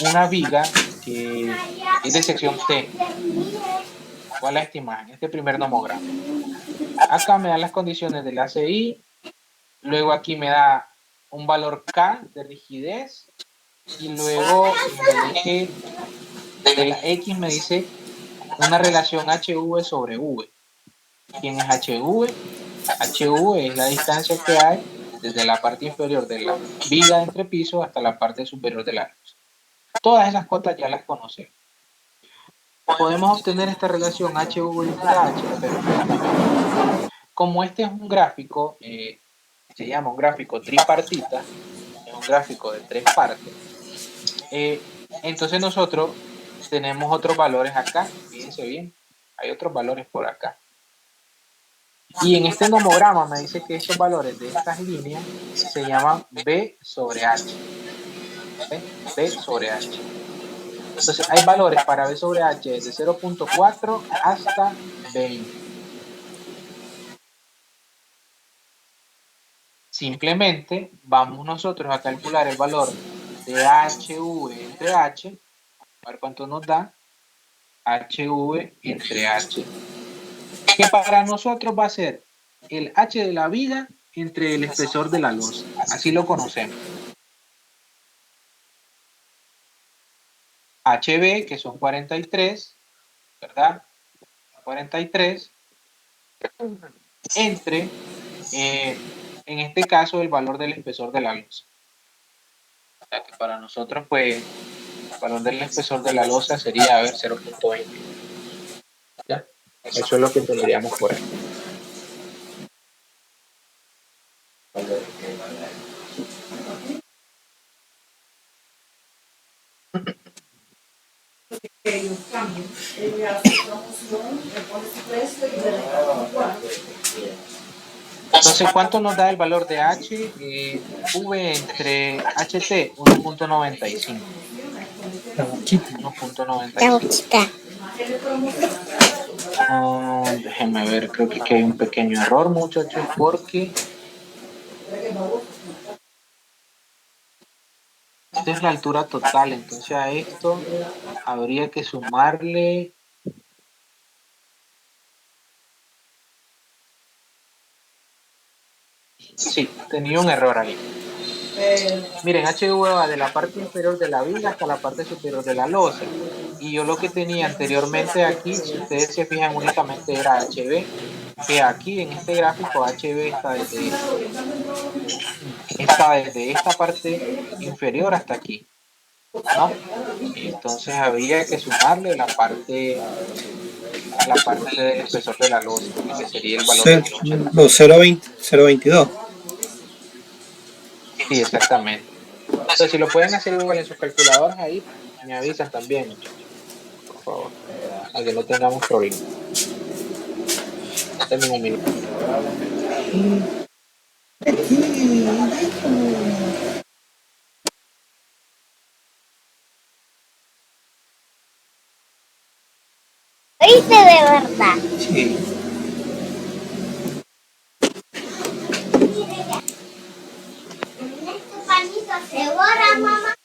una viga que es de sección T. ¿Cuál es esta imagen? Este primer nomograma. Acá me dan las condiciones del ACI, luego aquí me da un valor K de rigidez y luego en el eje de la X me dice una relación HV sobre V. ¿Quién es HV? HV es la distancia que hay desde la parte inferior de la viga de entrepiso hasta la parte superior de la luz. Todas esas cotas ya las conocemos. Podemos obtener esta relación HV entre H, pero como este es un gráfico, se llama un gráfico tripartita, es un gráfico de 3 partes, entonces nosotros tenemos otros valores acá, fíjense bien, hay otros valores por acá. Y en este nomograma me dice que estos valores de estas líneas se llaman B sobre H. B sobre H. Entonces hay valores para B sobre H desde 0.4 hasta 20. Simplemente vamos nosotros a calcular el valor de HV entre H, a ver cuánto nos da HV entre H, que para nosotros va a ser el H de la viga entre el espesor de la losa, así lo conocemos. HB, que son 43, ¿verdad? 43, entre, en este caso, el valor del espesor de la losa. O sea que para nosotros, pues, el valor del espesor de la losa sería, a ver, 0.20. ¿Ya? Eso es lo que tendríamos por ahí. Entonces, ¿cuánto nos da el valor de H? V entre HT, 1.95. 1.95. Déjenme ver, creo que aquí hay un pequeño error, muchachos, porque esta es la altura total, entonces a esto habría que sumarle sí, tenía un error ahí. Miren, HV va de la parte inferior de la viga hasta la parte superior de la losa. Y yo lo que tenía anteriormente aquí, si ustedes se fijan, únicamente era HV, que aquí en este gráfico HV está desde esta parte inferior hasta aquí, ¿no? Entonces habría que sumarle la parte del espesor de la losa, que sería el valor de 0.22. Sí, exactamente. Entonces, si lo pueden hacer igual en sus calculadoras ahí, me avisan también, muchachos. Por favor, para que no tengamos problemas. Denme un minuto. ¿Oíste de verdad? Sí. ¿Se borra, mamá?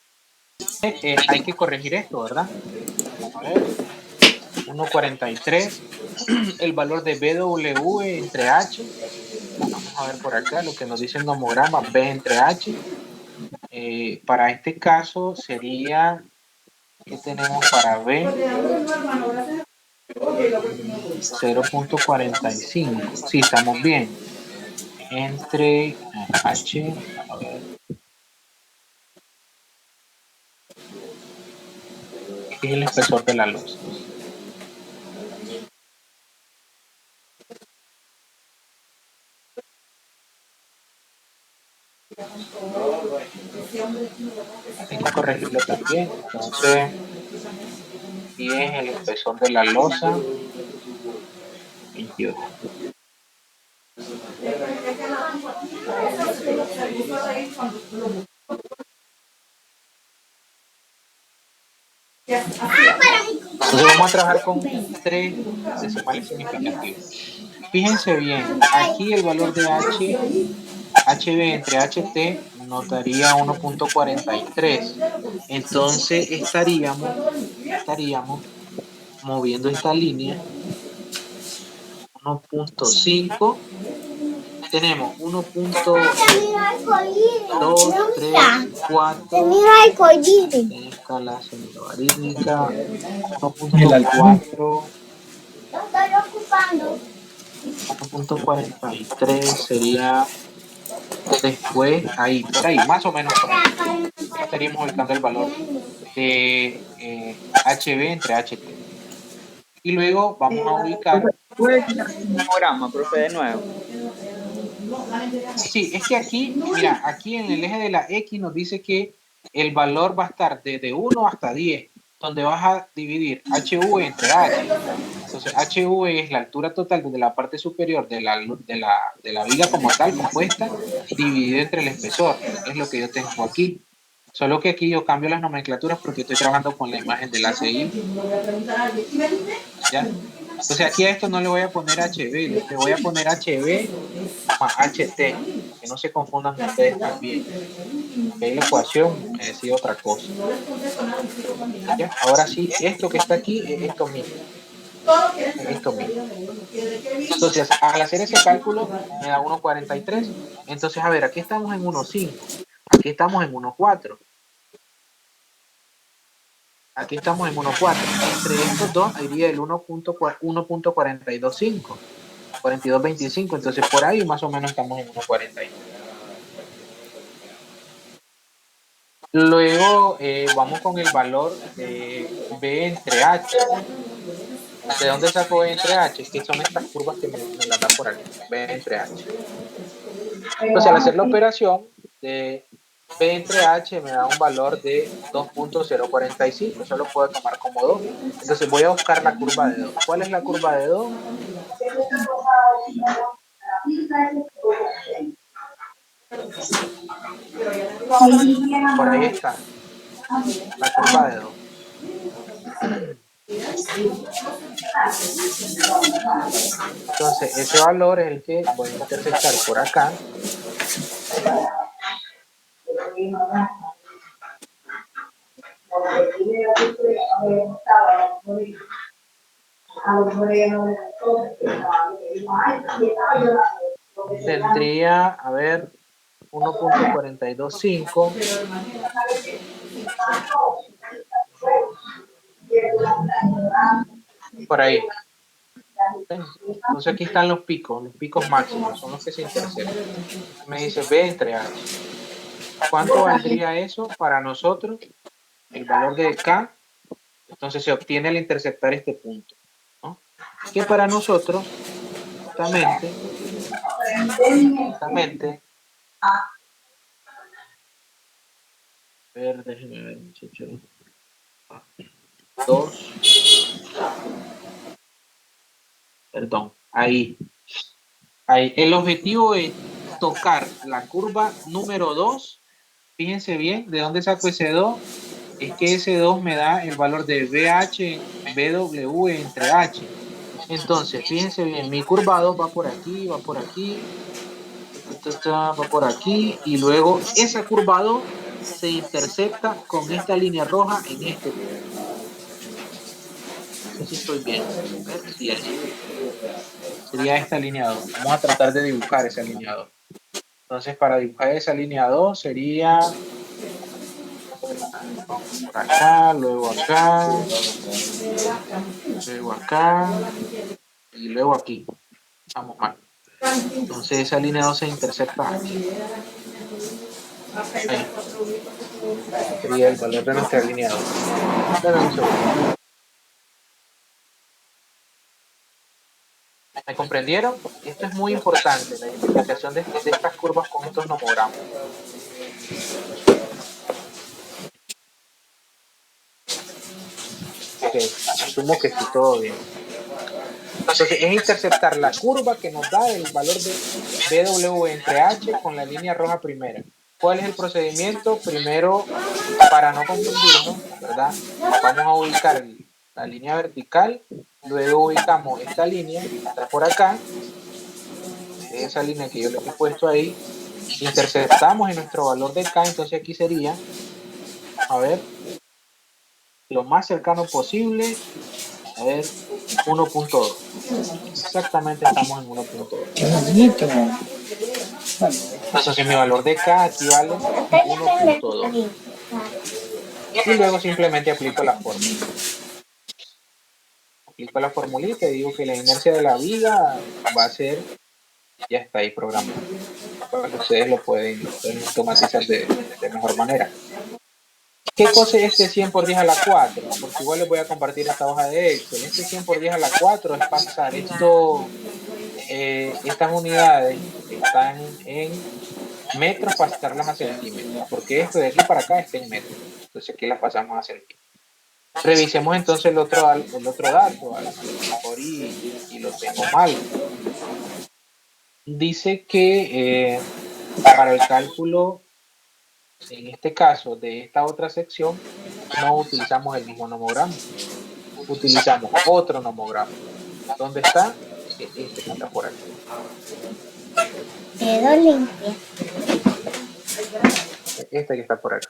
Hay que corregir esto, ¿verdad? A ver. 1.43. El valor de BW entre H. Vamos a ver por acá lo que nos dice el nomograma. B entre H. Para este caso sería... ¿Qué tenemos para B? 0.45. Sí, estamos bien. Entre H, a ver. ¿Qué es el espesor de la luz? Hay que corregirlo también. Entonces, y es el espesor de la losa 28. Entonces vamos a trabajar con 3 decimales significativos. Fíjense bien, aquí el valor de HB entre HT nos daría 1.43. Entonces estaríamos moviendo esta línea 1.5. Tenemos 1.2, 3, 4. Escala logarítmica. 1.4. 1.43 sería después, ahí, por ahí, más o menos por ahí. Estaríamos ubicando el valor de HB entre HT. Y luego vamos a ubicar. ¿Puede quitar un homograma, profe, de nuevo? Sí, es que aquí, mira, aquí en el eje de la X nos dice que el valor va a estar desde 1 hasta 10, donde vas a dividir HV entre H. Entonces, HV es la altura total desde la parte superior de la viga como tal, compuesta, dividido entre el espesor. Es lo que yo tengo aquí. Solo que aquí yo cambio las nomenclaturas porque estoy trabajando con la imagen del ACI. ¿Ya? Entonces aquí a esto no le voy a poner HB, le voy a poner HB más HT, que no se confundan ustedes también. Que la ecuación me decía otra cosa. ¿Ya? Ahora sí, esto que está aquí es esto mismo. Esto mismo. Entonces, al hacer ese cálculo, me da 1.43. Entonces, a ver, aquí estamos en 1.5. Aquí estamos en 1.4. Aquí estamos en 1.4. Entre estos dos iría el 1.425. 42.25. Entonces, por ahí más o menos estamos en 1.42. Luego, vamos con el valor de B entre H. ¿De dónde saco B entre H? Que son estas curvas que me las dan por aquí. B entre H. Entonces, al hacer la operación de B entre H me da un valor de 2.045. Eso lo puedo tomar como 2. Entonces, voy a buscar la curva de 2. ¿Cuál es la curva de 2? Por ahí está. La curva de 2. Entonces, ese valor es el que voy a intersectar por acá. Tendría, a ver, 1.425. Por ahí. Entonces aquí están los picos máximos, son los que se intersectan. Me dice B entre H. ¿Cuánto valdría eso para nosotros? El valor de K. Entonces se obtiene al intersectar este punto, ¿no? Que para nosotros, justamente, a ver, déjenme ver, muchachos. 2. Perdón, ahí. El objetivo es tocar la curva número 2. Fíjense bien, ¿de dónde saco ese 2? Es que ese 2 me da el valor de BW entre H. Entonces, fíjense bien, mi curva 2 va por aquí, va por aquí, va por aquí, y luego esa curva 2 se intersecta con esta línea roja en este punto. No sé si estoy bien. A ver si es. Sería esta línea 2. Vamos a tratar de dibujar esa línea 2. Entonces, para dibujar esa línea 2 sería por acá, luego acá, luego acá y luego aquí. Vamos mal. Entonces, esa línea 2 se intersecta aquí. Ahí. Sería el valor de nuestra línea 2. Dame un segundo. ¿Me comprendieron? Esto es muy importante, la identificación de estas curvas con estos nomogramas. Ok, asumo que sí, todo bien. Entonces, es interceptar la curva que nos da el valor de BW entre H con la línea roja primera. ¿Cuál es el procedimiento? Primero, para no confundirnos, ¿verdad? Vamos a ubicar la línea vertical, luego ubicamos esta línea, que está por acá, esa línea que yo le he puesto ahí, interceptamos en nuestro valor de K, entonces aquí sería, a ver, lo más cercano posible, a ver, 1.2. Exactamente estamos en 1.2. Qué bonito. Entonces mi valor de K aquí vale 1.2. Y luego simplemente aplico la fórmula. Aplico la formulita y digo que la inercia de la viga va a ser, ya está ahí programado. Para que ustedes lo pueden automatizar de mejor manera. ¿Qué cosa es este 100 por 10 a la 4? Porque igual les voy a compartir esta hoja de Excel. Este 100 por 10 a la 4 es pasar esto, estas unidades están en metros, pasarlas a centímetros, porque esto de aquí para acá está en metros. Entonces aquí las pasamos a centímetros. Revisemos entonces el otro dato, a lo mejor y lo tengo mal. Dice que para el cálculo, en este caso, de esta otra sección, no utilizamos el mismo nomograma. Utilizamos otro nomograma. ¿Dónde está? Este que está por aquí. Quedó limpia. Este que está por aquí.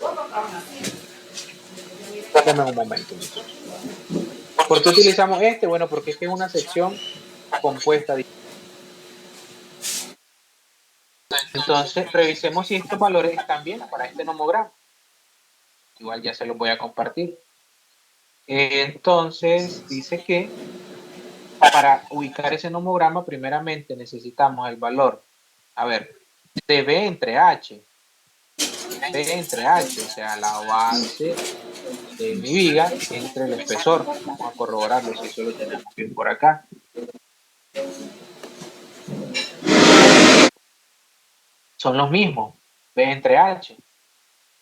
Déjenme un momento. ¿Por qué utilizamos este? Bueno, porque es que es una sección compuesta. Entonces, revisemos si estos valores están bien para este nomograma. Igual ya se los voy a compartir. Entonces, dice que para ubicar ese nomograma, primeramente necesitamos el valor, a ver, de B entre H. B entre H, o sea, la base de mi viga entre el espesor. Vamos a corroborarlo si eso lo tenemos bien por acá. Son los mismos, B entre H.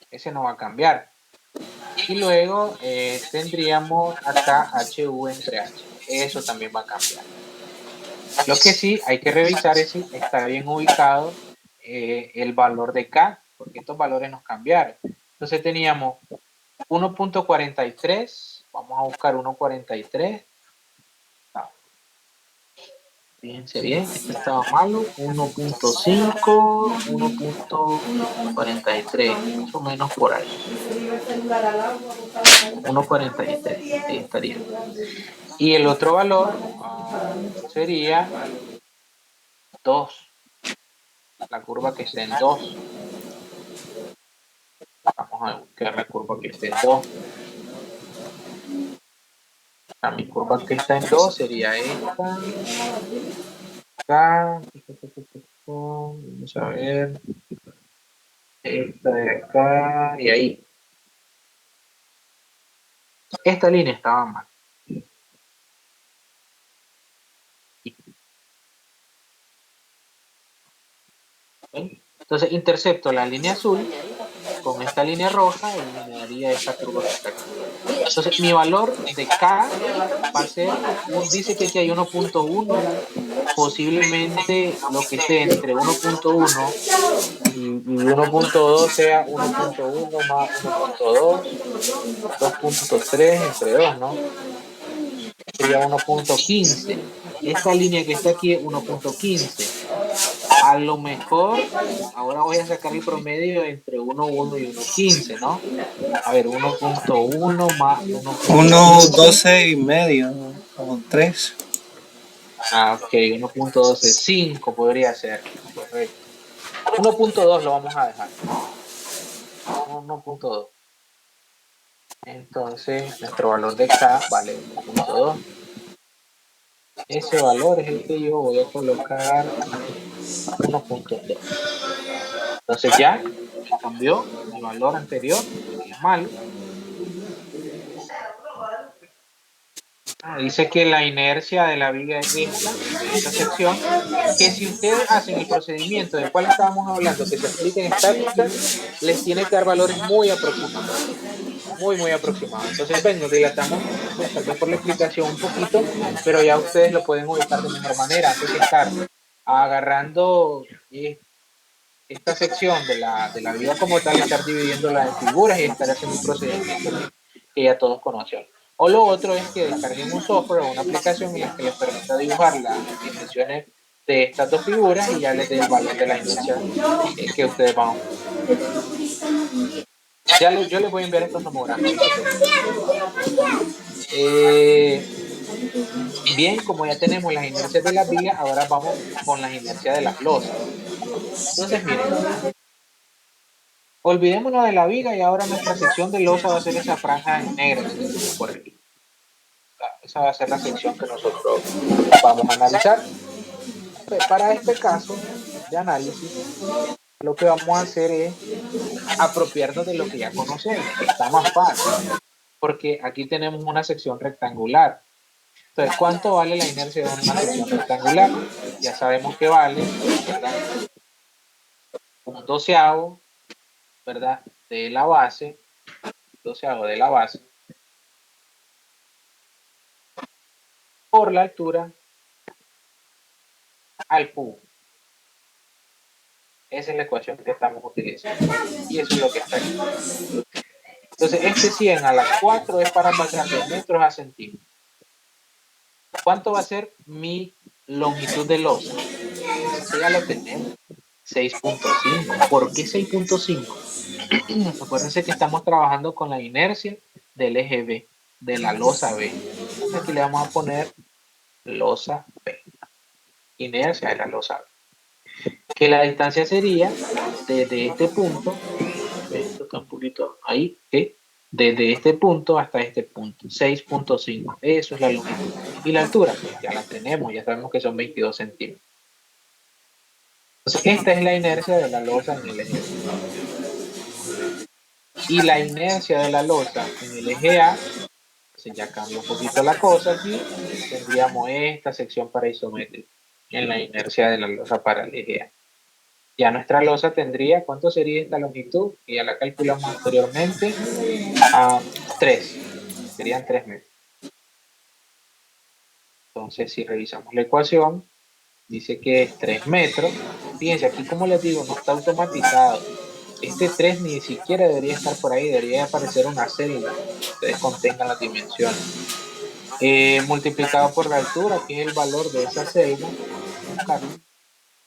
Ese no va a cambiar. Y luego tendríamos acá HU entre H. Eso también va a cambiar. Lo que sí hay que revisar es si está bien ubicado el valor de K, porque estos valores nos cambiaron. Entonces teníamos 1.43, vamos a buscar 1.43. Fíjense bien, este estaba malo, 1.5, 1.43, más o menos por ahí. 1.43, ahí estaría. Y el otro valor sería 2. La curva que esté en 2. Vamos a buscar la curva que esté en 2. Mi curva que está en 2 sería esta. Acá. Vamos a ver. Esta de acá y ahí. Esta línea estaba mal. Entonces intercepto la línea azul con esta línea roja y me daría esta curva que está aquí. Entonces mi valor de K va a ser, dice que aquí hay 1.1, posiblemente lo que esté entre 1.1 y 1.2 sea 1.1 más 1.2, 2.3 entre 2, ¿no? Sería 1.15. Esta línea que está aquí es 1.15. A lo mejor, ahora voy a sacar el promedio entre 1.1 y 1.15, ¿no? A ver, 1.1 más 1.12 y medio, o 3. Ok, 1.125 podría ser, correcto. 1.2 lo vamos a dejar. 1.2. Entonces, nuestro valor de K vale 1.2. Ese valor es el que yo voy a colocar 1.2. Entonces ya cambió el valor anterior, que es malo. Dice que la inercia de la viga es esta sección, que si ustedes hacen el procedimiento del cual estábamos hablando, que se aplica en estática, les tiene que dar valores muy aproximados. Muy aproximados. Entonces, ven, nos dilatamos tal vez por la explicación un poquito, pero ya ustedes lo pueden ubicar de mejor manera, antes de estar agarrando esta sección de la viga como tal, estar dividiéndola en figuras y estar haciendo un procedimiento que ya todos conocen. O lo otro es que descarguen un software o una aplicación en la que les permita dibujar las dimensiones de estas dos figuras y ya les dé el valor de la inercia que ustedes van a yo les voy a enviar estos nomogramas. Bien, como ya tenemos las inercias de las vigas, ahora vamos con las inercias de las losas. Entonces, miren, olvidémonos de la viga y ahora nuestra sección de losa va a ser esa franja negra por aquí. Esa va a ser la sección que nosotros vamos a analizar. Para este caso de análisis, lo que vamos a hacer es apropiarnos de lo que ya conocemos, que está más fácil, porque aquí tenemos una sección rectangular. Entonces, ¿cuánto vale la inercia de una sección rectangular? Ya sabemos que vale, ¿verdad? Un doceavo, ¿verdad? De la base, doceavo de la base, por la altura al cubo. Esa es la ecuación que estamos utilizando. Y eso es lo que está aquí. Entonces, este 100 a la 4 es para pasar de metros a centímetros. ¿Cuánto va a ser mi longitud de losa? Eso ya lo tenemos. 6.5. ¿Por qué 6.5? Acuérdense que estamos trabajando con la inercia del eje B, de la losa B. Entonces aquí le vamos a poner losa B. Inercia de la losa B. Que la distancia sería desde este punto, esto está un poquito ahí, ¿sí? Desde este punto hasta este punto, 6.5. Eso es la longitud. Y la altura, pues ya la tenemos, ya sabemos que son 22 centímetros. Entonces, esta es la inercia de la losa en el eje B. Y la inercia de la losa en el eje A, entonces ya cambia un poquito la cosa aquí, tendríamos esta sección para isométrica en la inercia de la losa para el eje A. Ya nuestra losa tendría, ¿cuánto sería esta longitud? Y ya la calculamos anteriormente, a 3, serían 3 metros. Entonces, si revisamos la ecuación, dice que es 3 metros. Fíjense, aquí como les digo, no está automatizado. Este 3 ni siquiera debería estar por ahí, debería aparecer una celda. Ustedes contengan las dimensiones. Multiplicado por la altura, que es el valor de esa celda,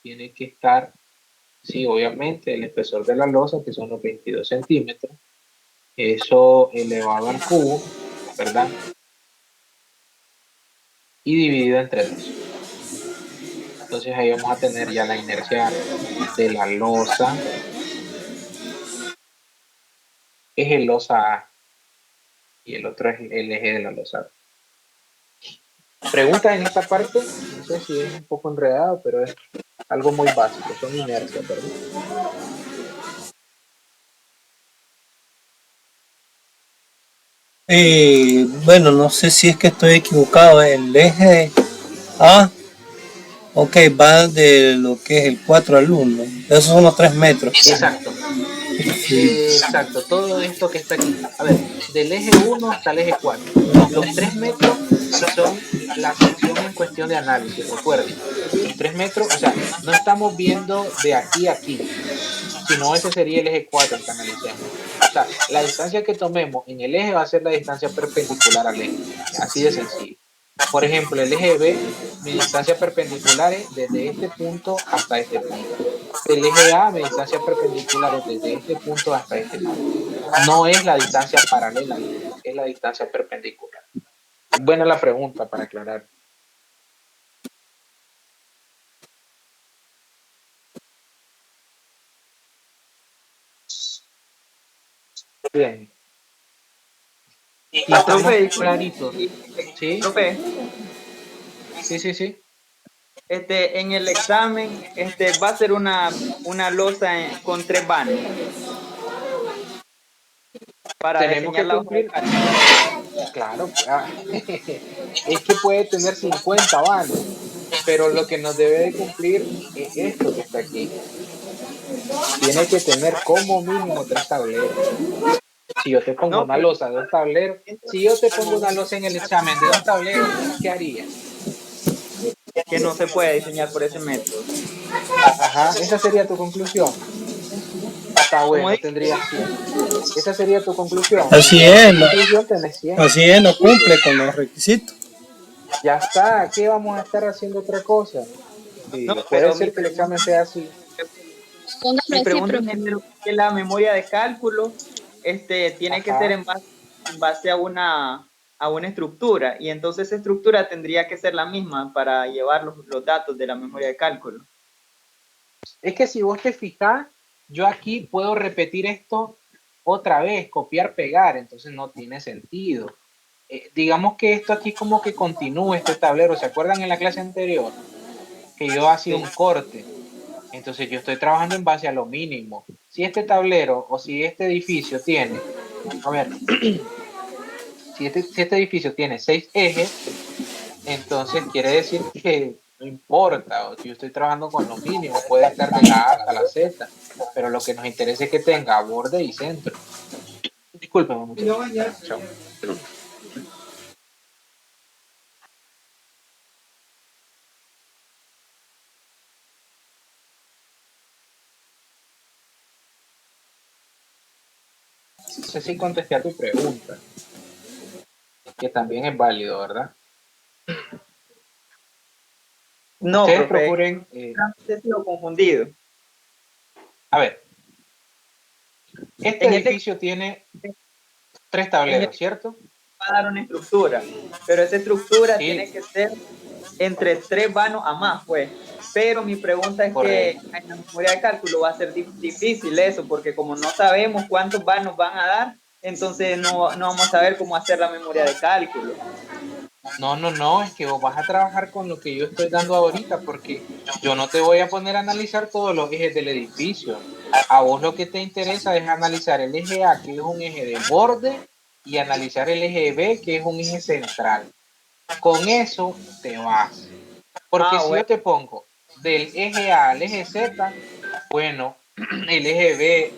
tiene que estar, sí, obviamente, el espesor de la losa, que son los 22 centímetros. Eso elevado al cubo, ¿verdad? Y dividido entre 2. Entonces ahí vamos a tener ya la inercia de la losa. Es el losa A y el otro es el eje de la losa B. Preguntas en esta parte, no sé si es un poco enredado, pero es algo muy básico, son inercias, ¿verdad? Bueno, no sé si es que estoy equivocado. El eje A, ok, va de lo que es el 4 al 1. Esos son los 3 metros. Exacto. Exacto, todo esto que está aquí. A ver, del eje 1 hasta el eje 4. Los 3 metros son la sección en cuestión de análisis, recuerden. Los 3 metros, o sea, no estamos viendo de aquí a aquí, sino ese sería el eje 4 que analicemos. O sea, la distancia que tomemos en el eje va a ser la distancia perpendicular al eje. Así de sencillo. Por ejemplo, el eje B, mi distancia perpendicular es desde este punto hasta este punto. El eje A, mi distancia perpendicular es desde este punto hasta este punto. No es la distancia paralela, es la distancia perpendicular. Buena la pregunta para aclarar. Bien. Y estamos claritos. ¿Sí? Profe, Sí. en el examen va a ser una losa con 3 vanos. Para tenemos que cumplir. Claro, es que puede tener 50 vanos, pero lo que nos debe de cumplir es esto que está aquí. Tiene que tener como mínimo 3 tableros. Si yo te pongo una losa de 2 tableros, si yo te pongo una losa en el examen de 2 tableros, ¿qué harías? Que no se puede diseñar por ese método. Ajá, esa sería tu conclusión. Está bueno, tendría 100. Esa sería tu conclusión. Así es, así es, no cumple con los requisitos. Ya está, ¿qué vamos a estar haciendo otra cosa? Sí, No, puede pero ser que el examen sea así. Póngalo mi así, pregunta profe. es que la memoria de cálculo tiene que ser Ajá. en base a una estructura, y entonces esa estructura tendría que ser la misma para llevar los datos de la memoria de cálculo. Es que si vos te fijas, yo aquí puedo repetir esto otra vez, copiar, pegar, entonces no tiene sentido. Digamos que esto aquí como que continúa este tablero. ¿Se acuerdan en la clase anterior que yo hacía Sí. un corte? Entonces yo estoy trabajando en base a lo mínimo. Si este tablero o si este edificio tiene, a ver, si este edificio tiene 6 ejes, entonces quiere decir que no importa, o si yo estoy trabajando con lo mínimo, puede estar de la A hasta la Z, pero lo que nos interesa es que tenga borde y centro. Discúlpeme, muchachos. Chao. No sé si contesté a tu pregunta, que también es válido, ¿verdad? No, Ustedes profe, procuren, he sido confundido. a ver, este En este, edificio tiene 3 en tableros, este ¿cierto? va a dar una estructura, pero esa estructura Sí, tiene que ser entre 3 vanos a más, pues. Pero mi pregunta es que correcto. en la memoria de cálculo va a ser difícil eso, porque como no sabemos cuántos vanos van a dar, entonces no vamos a saber cómo hacer la memoria de cálculo. No, no, no, es que vos vas a trabajar con lo que yo estoy dando ahorita, porque yo no te voy a poner a analizar todos los ejes del edificio. A vos lo que te interesa es analizar el eje A, que es un eje de borde, y analizar el eje B, que es un eje central. Con eso te vas. Porque Ah, si bueno. yo te pongo del eje A al eje Z, bueno, el eje B,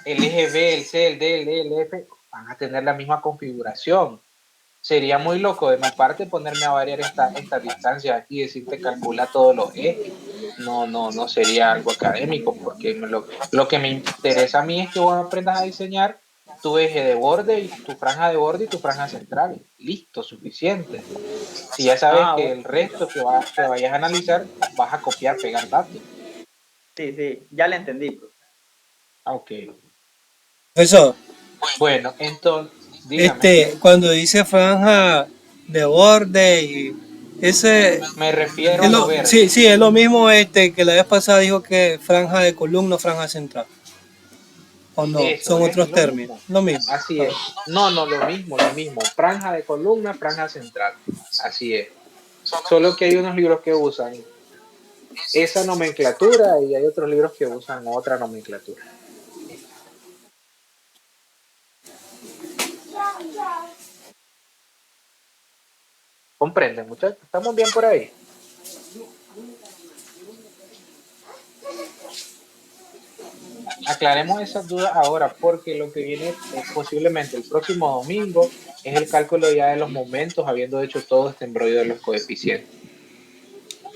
el C, el D, el E, el F van a tener la misma configuración. Sería muy loco de mi parte ponerme a variar esta distancia aquí y decirte calcula todos los ejes. No sería algo académico, porque lo que me interesa a mí es que vos aprendas a diseñar tu eje de borde y tu franja de borde y tu franja central. Listo, suficiente. Si ya sabes Ah, que bueno. el resto que vayas a analizar, vas a copiar, pegar datos. Sí, sí, ya le entendí, profe. Ok. Profesor, Bueno, entonces, dígame. cuando dice franja de borde y ese, Me refiero a lo sí, verde. sí, es lo mismo que la vez pasada dijo que franja de columna, franja central. ¿O no? Eso Son es otros lo términos. mismo. Lo mismo. Así Ah. es. No, lo mismo, lo mismo. Franja de columna, franja central. Así es. Solo que hay unos libros que usan esa nomenclatura y hay otros libros que usan otra nomenclatura. ¿Comprenden, muchachos? ¿Estamos bien por ahí? Aclaremos esas dudas ahora porque lo que viene posiblemente el próximo domingo es el cálculo ya de los momentos, habiendo hecho todo este embrollo de los coeficientes.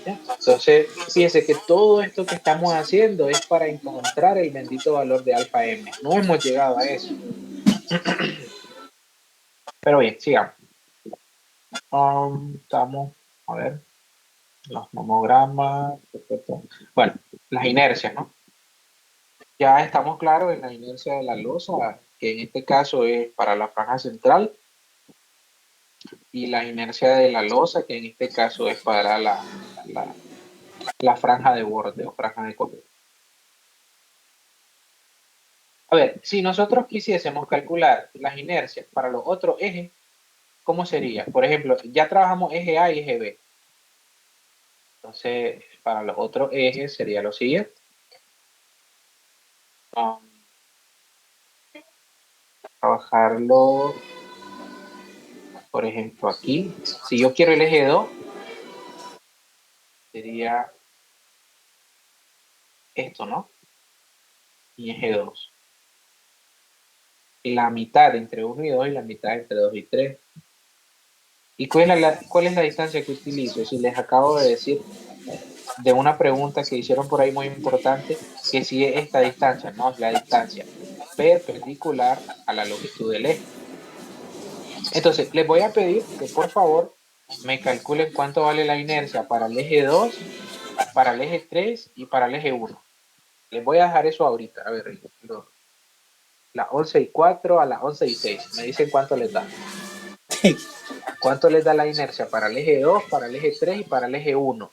¿Ya? Entonces, fíjense que todo esto que estamos haciendo es para encontrar el bendito valor de alfa m. No hemos llegado a eso. Pero bien, sigamos. Estamos, a ver, los nomogramas. Perfecto. Bueno, las inercias, ¿no? Ya estamos claros en la inercia de la losa, que en este caso es para la franja central, y la inercia de la losa, que en este caso es para la franja de borde o franja de columna. A ver, si nosotros quisiésemos calcular las inercias para los otros ejes, ¿cómo sería? Por ejemplo, ya trabajamos eje A y eje B. Entonces, para los otros ejes sería lo siguiente. Trabajarlo, por ejemplo, aquí. Si yo quiero el eje 2, sería esto, ¿no? Y eje 2. La mitad entre 1 y 2 y la mitad entre 2 y 3. ¿Y cuál es la distancia que utilizo? Si les acabo de decir de una pregunta que hicieron por ahí muy importante, que si es esta distancia, no, es la distancia perpendicular a la longitud del eje. Entonces, les voy a pedir que por favor me calculen cuánto vale la inercia para el eje 2 para el eje 3 y para el eje 1. Les voy a dejar eso ahorita. A ver, las 11:04 a las 11:06. Me dicen cuánto les da. ¿Cuánto les da la inercia para el eje 2, para el eje 3 y para el eje 1?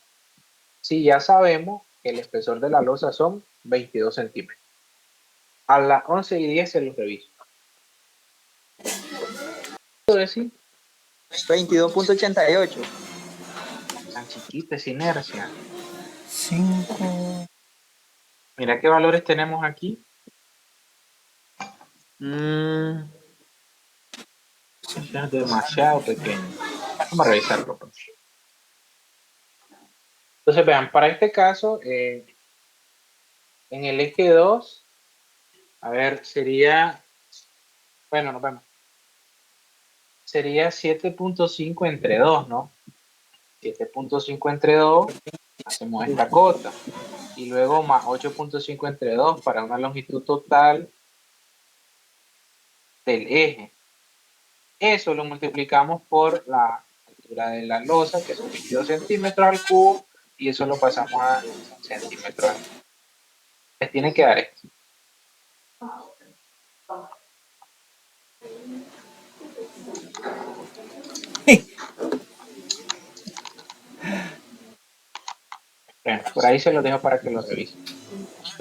Sí, ya sabemos que el espesor de la losa son 22 centímetros. A las 11:10 se los reviso. ¿Puedo decir? 22.88. Tan chiquita esa inercia. 5. Mira qué valores tenemos aquí. Es demasiado pequeño. Vamos a revisarlo. Pues. Entonces, vean, para este caso, en el eje 2, a ver, sería, bueno, nos vemos. Sería 7.5 entre 2, ¿no? 7.5 entre 2, hacemos esta cota. Y luego más 8.5 entre 2 para una longitud total del eje. Eso lo multiplicamos por la altura de la losa, que son 22 centímetros al cubo, y eso lo pasamos a centímetros al cubo. Les tiene que dar esto. Bueno, por ahí se lo dejo para que lo revisen.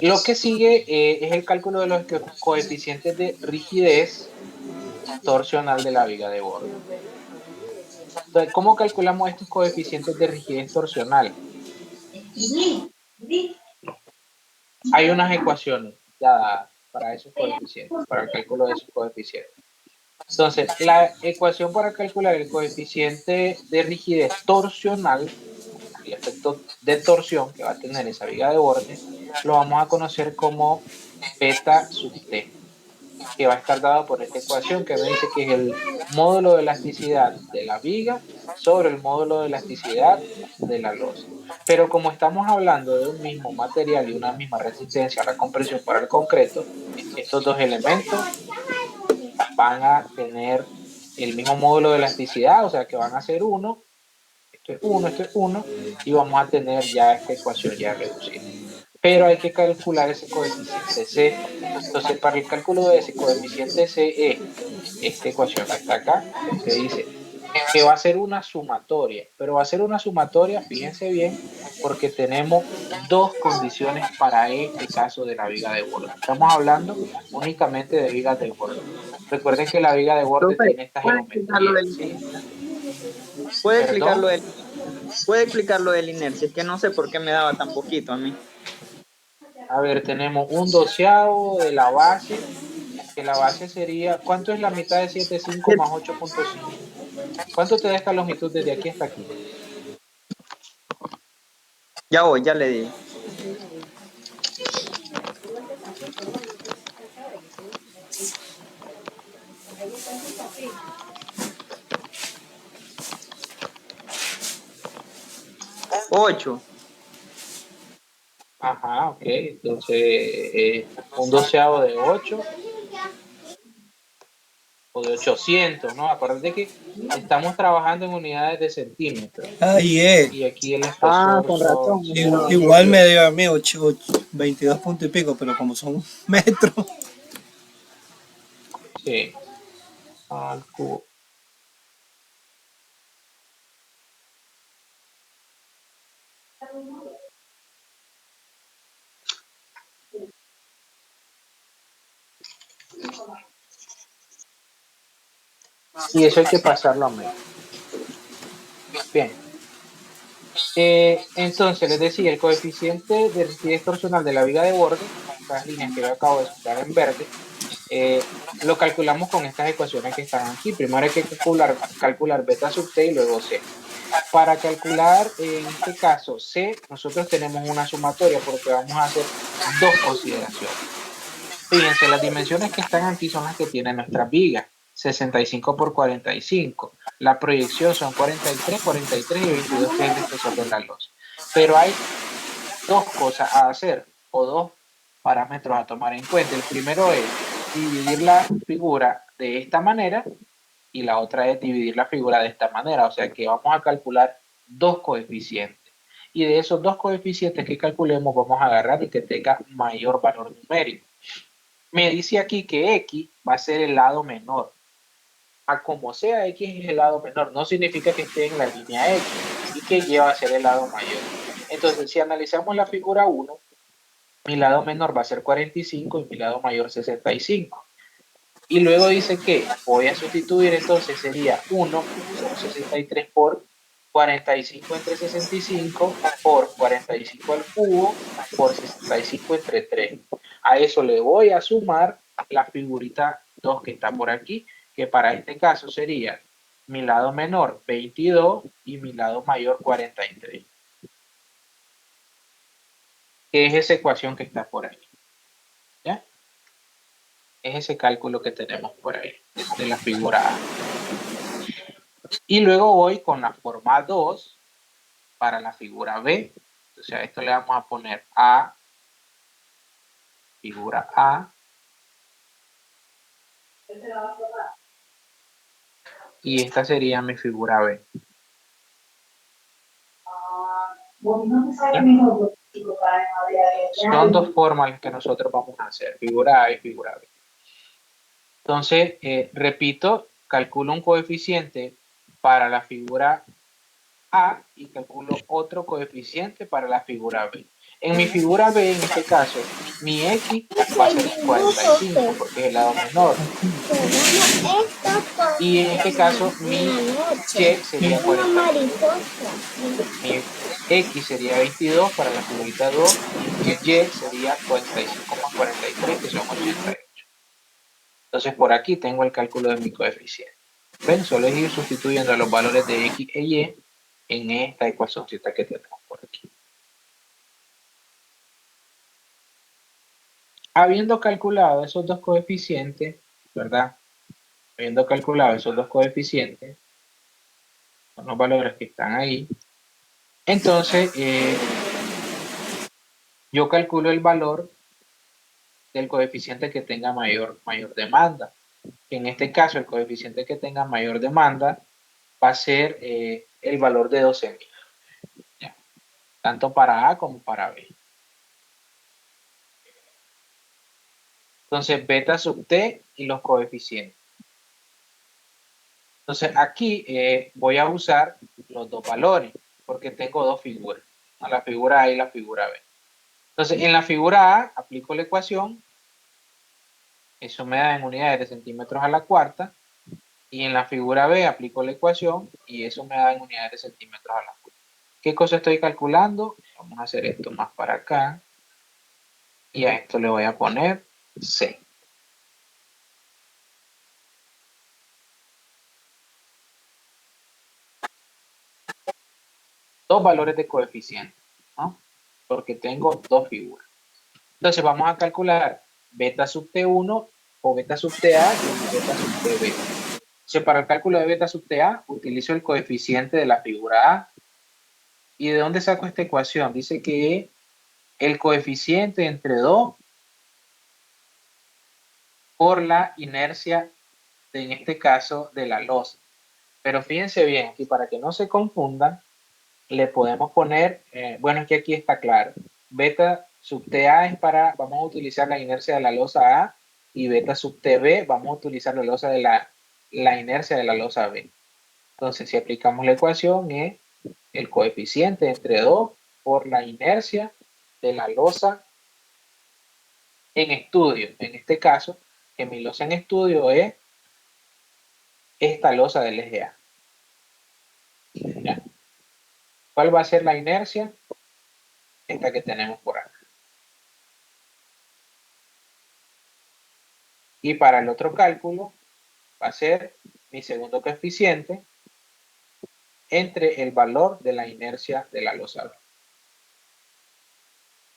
Lo que sigue es el cálculo de los coeficientes de rigidez torsional de la viga de borde. Entonces, ¿cómo calculamos estos coeficientes de rigidez torsional? Hay unas ecuaciones dadas para esos coeficientes, para el cálculo de esos coeficientes. Entonces, la ecuación para calcular el coeficiente de rigidez torsional, el efecto de torsión que va a tener esa viga de borde, lo vamos a conocer como beta sub t, que va a estar dado por esta ecuación que me dice que es el módulo de elasticidad de la viga sobre el módulo de elasticidad de la losa. Pero como estamos hablando de un mismo material y una misma resistencia a la compresión para el concreto, estos dos elementos van a tener el mismo módulo de elasticidad, o sea que van a ser 1, esto es 1, esto es 1, y vamos a tener ya esta ecuación ya reducida. Pero hay que calcular ese coeficiente C. Entonces, para el cálculo de ese coeficiente C es esta ecuación que está acá, que dice que va a ser una sumatoria, pero va a ser una sumatoria, fíjense bien, porque tenemos dos condiciones para este caso de la viga de borde. Estamos hablando únicamente de vigas de borde. Recuerden que la viga de borde tiene esta geometría. ¿Sí? ¿Puede explicar lo del inercia? Es que no sé por qué me daba tan poquito a mí. A ver, tenemos un doceavo de la base, que la base sería, ¿cuánto es la mitad de 7.5 más 8.5? ¿Cuánto te da esta longitud desde aquí hasta aquí? Ya voy, ya le di. Ocho. Ajá, ok. Entonces, un doceavo de 8 o de 800, ¿no? Acuérdate que estamos trabajando en unidades de centímetros. Ahí es. Y aquí el espesor con razón. Igual me dio a mí 22 puntos y pico, pero como son metros. Sí. Al cubo. Y eso hay que pasarlo a metros. Bien. Entonces, les decía, el coeficiente de rigidez torsional de la viga de borde, estas líneas que yo acabo de citar en verde, lo calculamos con estas ecuaciones que están aquí. Primero hay que calcular beta sub t y luego c. Para calcular, en este caso, c, nosotros tenemos una sumatoria porque vamos a hacer dos consideraciones. Fíjense, las dimensiones que están aquí son las que tienen nuestras vigas. 65 por 45. La proyección son 43, 43 y 22 que es el espesor de la losa. Pero hay dos cosas a hacer o dos parámetros a tomar en cuenta. El primero es dividir la figura de esta manera y la otra es dividir la figura de esta manera. O sea que vamos a calcular dos coeficientes. y de esos dos coeficientes que calculemos vamos a agarrar el que tenga mayor valor numérico. Me dice aquí que X va a ser el lado menor. A como sea X es el lado menor, no significa que esté en la línea X y que Y va a ser el lado mayor. Entonces, si analizamos la figura 1, mi lado menor va a ser 45 y mi lado mayor 65. Y luego dice que voy a sustituir, entonces sería 1, son 63 por 45 entre 65 por 45 al cubo por 65 entre 3. A eso le voy a sumar la figurita 2 que está por aquí, que para este caso sería mi lado menor 22 y mi lado mayor 43. Que es esa ecuación que está por ahí. ¿Ya? Es ese cálculo que tenemos por ahí, de la figura A. Y luego voy con la forma 2 para la figura B. Entonces a esto le vamos a poner A, figura A. Y esta sería mi figura B. Son dos formas las que nosotros vamos a hacer, figura A y figura B. Entonces, repito, calculo un coeficiente para la figura A y calculo otro coeficiente para la figura B. En mi figura B, en este caso, mi X va a ser 45 porque es el lado menor. Y en este caso, mi Y sería 45. Mi X sería 22 para la figurita 2 y mi Y sería 45 más 43, que son 88. Entonces, por aquí tengo el cálculo de mi coeficiente. ¿Ven? Solo es ir sustituyendo los valores de X e Y en esta ecuacióncita que tenemos por aquí. Habiendo calculado esos dos coeficientes, ¿verdad? Habiendo calculado esos dos coeficientes, son los valores que están ahí, entonces yo calculo el valor del coeficiente que tenga mayor demanda. En este caso, el coeficiente que tenga mayor demanda va a ser el valor de 12.000. Tanto para A como para B. Entonces, beta sub t y los coeficientes. Entonces, aquí voy a usar los dos valores, porque tengo dos figuras, la figura A y la figura B. Entonces, en la figura A, aplico la ecuación, eso me da en unidades de centímetros a la cuarta, y en la figura B aplico la ecuación, y eso me da en unidades de centímetros a la cuarta. ¿Qué cosa estoy calculando? Vamos a hacer esto más para acá, y a esto le voy a poner C. Dos valores de coeficiente, ¿no? Porque tengo dos figuras. Entonces vamos a calcular beta sub T1 o beta sub TA y beta sub TB. Entonces para el cálculo de beta sub TA utilizo el coeficiente de la figura A. ¿Y de dónde saco esta ecuación? Dice que el coeficiente entre 2 por la inercia, en este caso, de la losa. Pero fíjense bien, aquí para que no se confundan, le podemos poner, bueno, es que aquí está claro, beta sub TA es para, vamos a utilizar la inercia de la losa A, y beta sub TB vamos a utilizar la losa de la inercia de la losa B. Entonces, si aplicamos la ecuación, es el coeficiente entre 2 por la inercia de la losa en estudio. En este caso, que mi losa en estudio es esta losa del eje A. ¿Ya? ¿Cuál va a ser la inercia? Esta que tenemos por acá. Y para el otro cálculo va a ser mi segundo coeficiente entre el valor de la inercia de la losa B,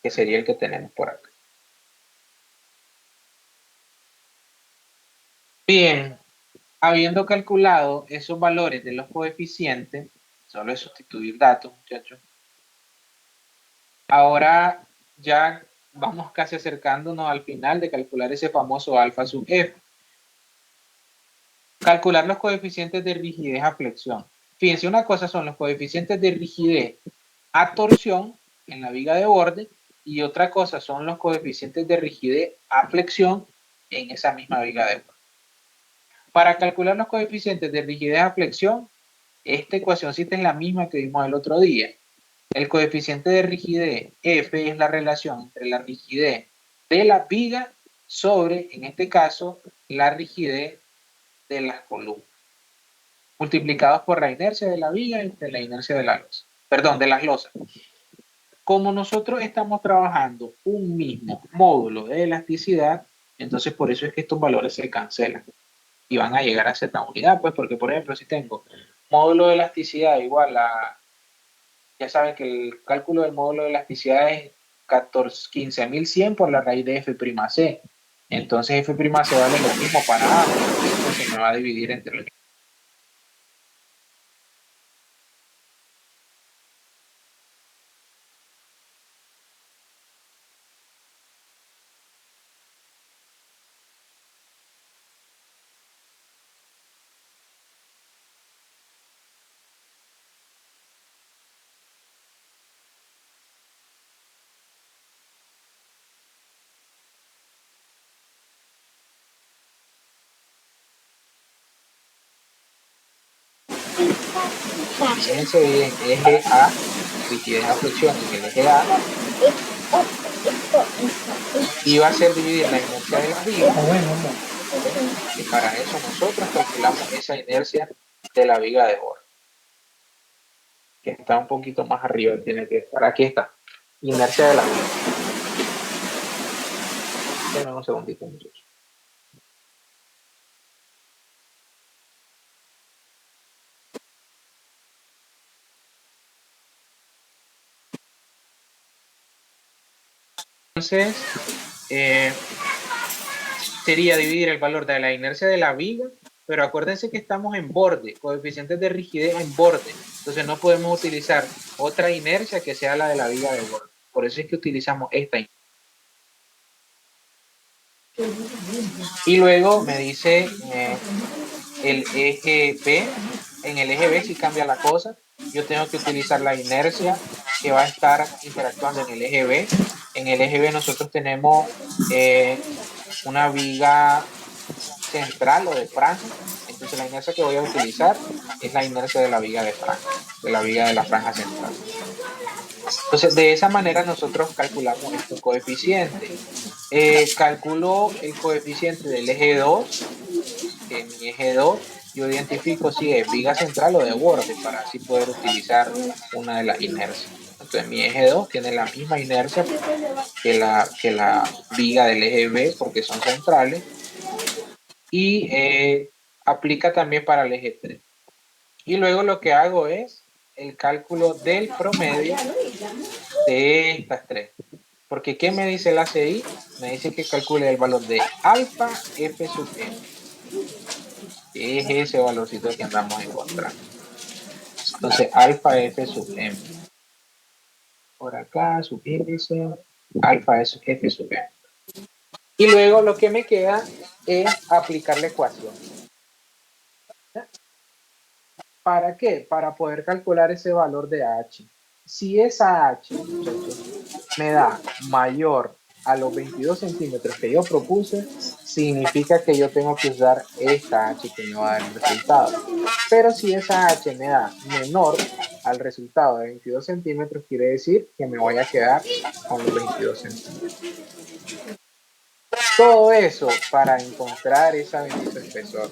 que sería el que tenemos por acá. Bien, habiendo calculado esos valores de los coeficientes, solo es sustituir datos, muchachos. Ahora ya vamos casi acercándonos al final de calcular ese famoso alfa sub F. Calcular los coeficientes de rigidez a flexión. Fíjense, una cosa son los coeficientes de rigidez a torsión en la viga de borde, y otra cosa son los coeficientes de rigidez a flexión en esa misma viga de borde. Para calcular los coeficientes de rigidez a flexión, esta ecuacióncita es la misma que vimos el otro día. El coeficiente de rigidez F es la relación entre la rigidez de la viga sobre, en este caso, la rigidez de las columnas, multiplicados por la inercia de la viga entre la inercia de la losa. Perdón, de las losas. Como nosotros estamos trabajando un mismo módulo de elasticidad, entonces por eso es que estos valores se cancelan y van a llegar a cierta unidad, pues porque, por ejemplo, si tengo módulo de elasticidad igual a, ya saben que el cálculo del módulo de elasticidad es 15.100 por la raíz de F'C. Entonces F'C vale lo mismo para ambos, entonces me va a dividir entre los. Fíjense bien, eje A, rigidez a flexión en el eje A, y va a ser dividir la inercia de la viga, y para eso nosotros calculamos esa inercia de la viga de borde, que está un poquito más arriba, tiene que estar, aquí está, inercia de la viga. Denme un segundito, muchachos. Entonces, sería dividir el valor de la inercia de la viga, pero acuérdense que estamos en borde, coeficientes de rigidez en borde, entonces no podemos utilizar otra inercia que sea la de la viga de borde. Por eso es que utilizamos esta inercia. Y luego me dice el eje B. En el eje B si cambia la cosa. Yo tengo que utilizar la inercia que va a estar interactuando en el eje B. En el eje B nosotros tenemos una viga central o de franja. Entonces la inercia que voy a utilizar es la inercia de la viga de franja, de la viga de la franja central. Entonces de esa manera nosotros calculamos estos coeficientes. Calculo el coeficiente del eje 2, que en mi eje 2 yo identifico si es viga central o de borde para así poder utilizar una de las inercias. Entonces mi eje 2 tiene la misma inercia que la viga del eje B porque son centrales, y aplica también para el eje 3. Y luego lo que hago es el cálculo del promedio de estas tres. Porque ¿qué me dice la CI? Me dice que calcule el valor de alfa F sub M. Que es ese valorcito que andamos encontrando. Entonces, alfa F sub M. Por acá, sub índice, alfa F sub M. Y luego lo que me queda es aplicar la ecuación. ¿Para qué? Para poder calcular ese valor de H. Si esa H, muchachos, me da mayor a los 22 centímetros que yo propuse, significa que yo tengo que usar esta H que me va a dar el resultado. Pero si esa H me da menor al resultado de 22 centímetros, quiere decir que me voy a quedar con los 22 centímetros. Todo eso para encontrar esa bendita espesor.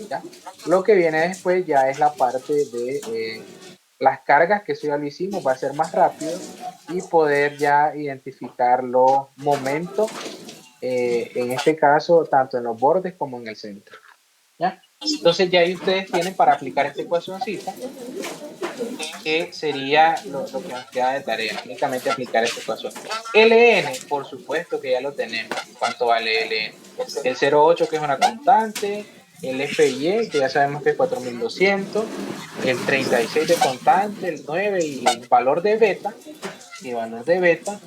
¿Ya? Lo que viene después ya es la parte de las cargas, que eso ya lo hicimos, va a ser más rápido, y poder ya identificar los momentos, en este caso, tanto en los bordes como en el centro. ¿Ya? Entonces ya ahí ustedes tienen para aplicar esta ecuacióncita, que sería lo que nos queda de tarea, únicamente aplicar esta ecuación. LN, por supuesto que ya lo tenemos. ¿Cuánto vale LN? El 0,8, que es una constante, el FY, que ya sabemos que es 4200, el 36 de constante, el 9 y el valor de beta. Y valor de beta,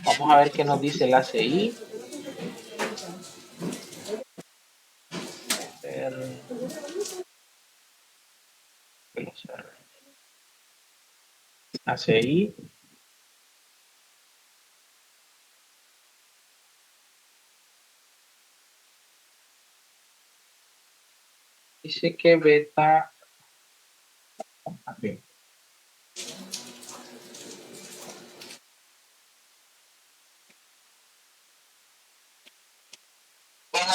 vamos a ver qué nos dice la CI. ACI. Dice que beta. Aquí.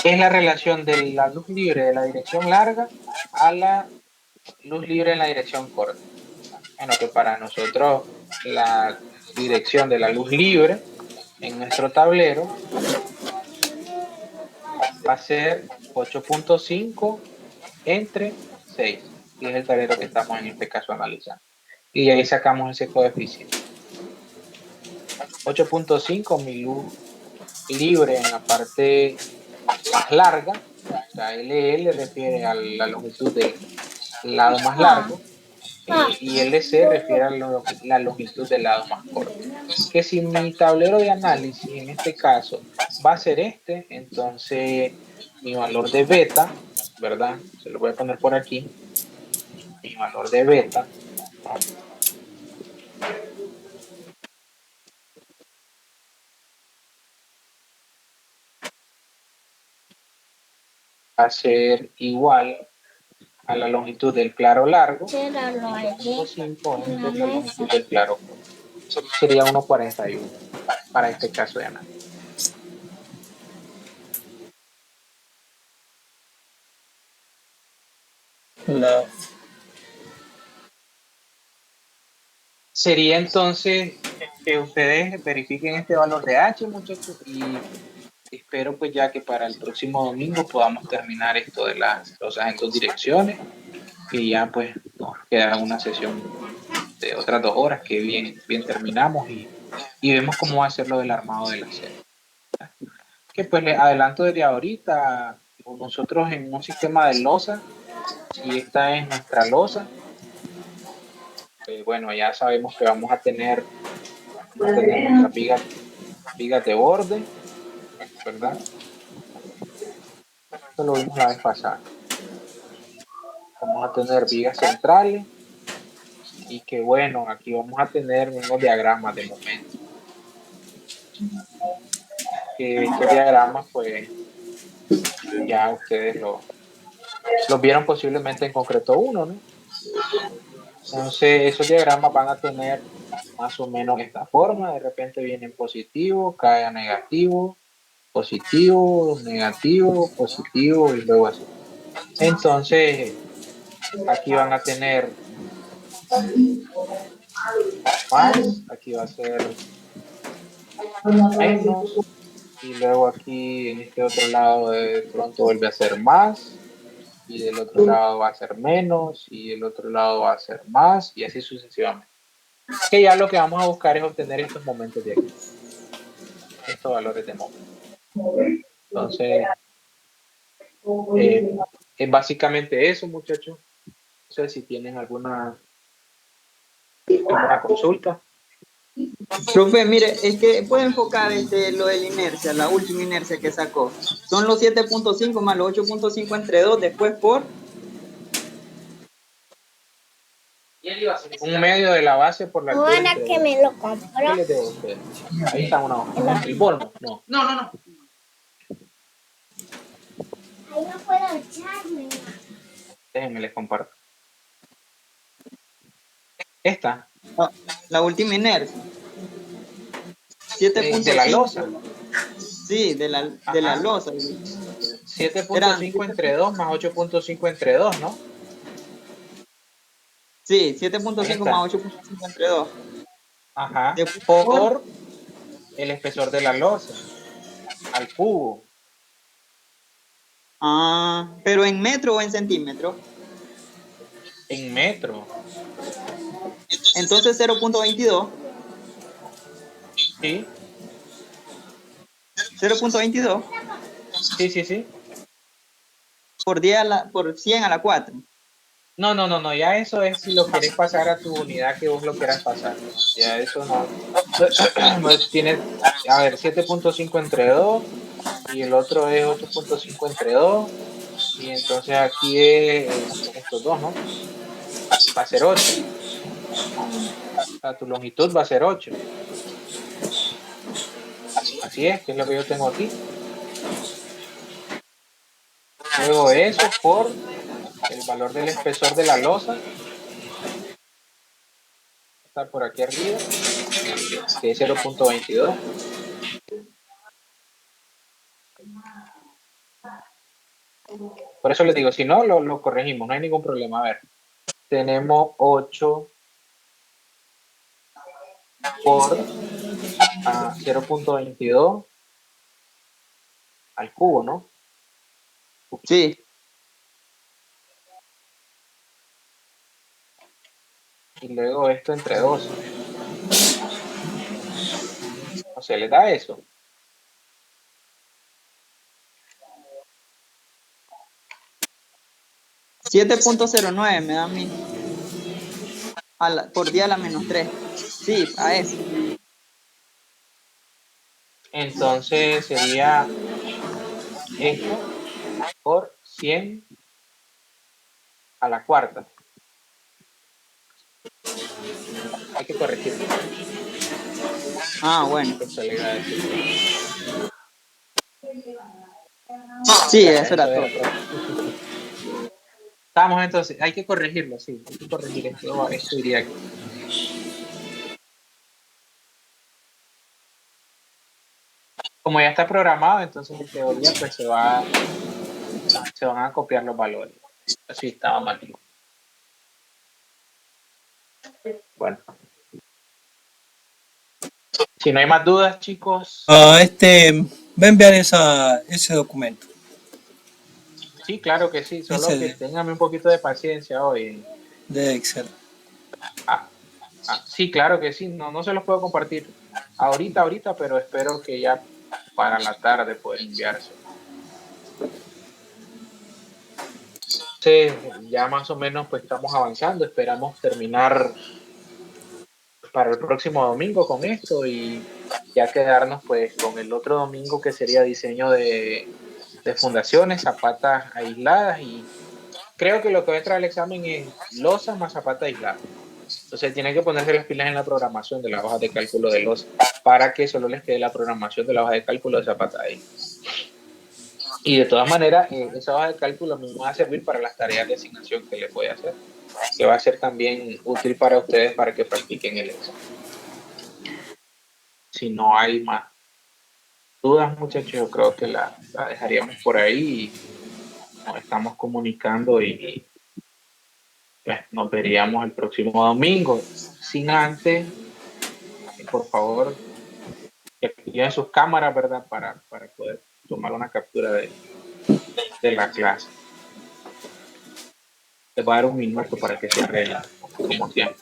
Es la relación de la luz libre de la dirección larga a la luz libre en la dirección corta. Bueno, que para nosotros la dirección de la luz libre en nuestro tablero va a ser 8.5 entre 6, que es el tablero que estamos en este caso analizando. Y ahí sacamos ese coeficiente. 8.5 mi luz libre en la parte más larga, o sea, LL refiere a la longitud del lado más largo, y LC refiere a la longitud del lado más corto. Que si mi tablero de análisis en este caso va a ser este, entonces mi valor de beta, ¿verdad? Se lo voy a poner por aquí. Mi valor de beta, ¿no? Va a ser igual a la longitud del claro largo, 5 entre la longitud del claro corto. Sería 1.41 para este caso de análisis. Sería entonces que ustedes verifiquen este valor de H, muchachos, y espero pues ya que para el próximo domingo podamos terminar esto de las losas en 2 direcciones, y ya pues nos queda una sesión de otras 2 horas que bien terminamos y vemos cómo va a ser lo del armado de la serie. Que pues les adelanto desde ahorita, nosotros en un sistema de losa, si esta es nuestra losa, bueno, ya sabemos que vamos a tener nuestras vigas de borde, ¿verdad? Esto lo vimos la vez pasada. Vamos a tener vigas centrales y que bueno, aquí vamos a tener unos diagramas de momento. Que estos diagramas pues ya ustedes los vieron posiblemente en concreto 1, ¿no? Entonces esos diagramas van a tener más o menos esta forma. De repente viene en positivo, cae a negativo, positivo, negativo, positivo y luego así. Entonces aquí van a tener más, aquí va a ser menos, y luego aquí en este otro lado de pronto vuelve a ser más, y del otro lado va a ser menos, y el otro lado va a ser más, y así sucesivamente. Que ya lo que vamos a buscar es obtener estos momentos de aquí, estos valores de momento. Entonces, es básicamente eso, muchachos. No sé si tienen alguna consulta. Profe, mire, es que puede enfocar lo de la inercia, la última inercia que sacó. Son los 7.5 más los 8.5 entre 2, después por... Un medio de la base por la altura. Ahora que me lo compró. ¿Qué les debo a ustedes? Ahí está una hoja. ¿El bono? No. No. Ahí no puedo echarme. Déjenme les comparto. Esta. La última inercia. De la 7.5. losa. Sí, de la losa. 7.5 entre 2 más 8.5 entre 2, ¿no? Sí, 7.5 más 8.5 entre 2. Ajá. Después Por el espesor de la losa. Al cubo. Ah, pero ¿en metro o en centímetro? En metro. Entonces 0.22. Sí. 0.22 Sí. por 100 a la 4. No, ya eso es si lo quieres pasar a tu unidad que vos lo quieras pasar. Ya eso no. Tiene, a ver, 7.5 entre 2 y el otro es 8.5 entre 2 y entonces aquí es estos dos, ¿no? Va a ser 8. O sea, tu longitud va a ser 8. Así es, que es lo que yo tengo aquí. Luego eso por el valor del espesor de la losa. Está por aquí arriba, que es 0.22. Por eso les digo, si no, lo corregimos, no hay ningún problema. A ver, tenemos 8 por 0.22 al cubo, ¿no? Sí. Y luego esto entre 12. O sea, le da eso. $7.09 me da a mí. Por día a la -3. Sí, a eso. Entonces sería esto por 100 a la cuarta. Hay que corregirlo. Ah, bueno. Esto le da eso. Sí, eso era todo. Estamos entonces, hay que corregirlo, sí, hay que corregir esto. Esto iría aquí. Como ya está programado, entonces en teoría pues se van a copiar los valores. Así estaba mal. Bueno. Si no hay más dudas, chicos. Va a enviar ese documento. Sí, claro que sí, solo Ese que ténganme un poquito de paciencia hoy. de Excel. Sí, claro que sí, no se los puedo compartir ahorita, pero espero que ya para la tarde pueda enviarse. Entonces, ya más o menos pues estamos avanzando, esperamos terminar para el próximo domingo con esto y ya quedarnos pues con el otro domingo que sería diseño de fundaciones, zapatas aisladas, y creo que lo que va a entrar al examen es losa más zapata aislada. Entonces tienen que ponerse las pilas en la programación de las hojas de cálculo de losa para que solo les quede la programación de la hoja de cálculo de zapata ahí. Y de todas maneras, esa hoja de cálculo me va a servir para las tareas de asignación que les voy a hacer, que va a ser también útil para ustedes para que practiquen el examen. Si no hay más dudas, muchachos, yo creo que la dejaríamos por ahí y nos estamos comunicando y pues, nos veríamos el próximo domingo. Sin antes, por favor, que activen sus cámaras, ¿verdad? Para poder tomar una captura de la clase. Les voy a dar un minuto para que se arreglen, como siempre.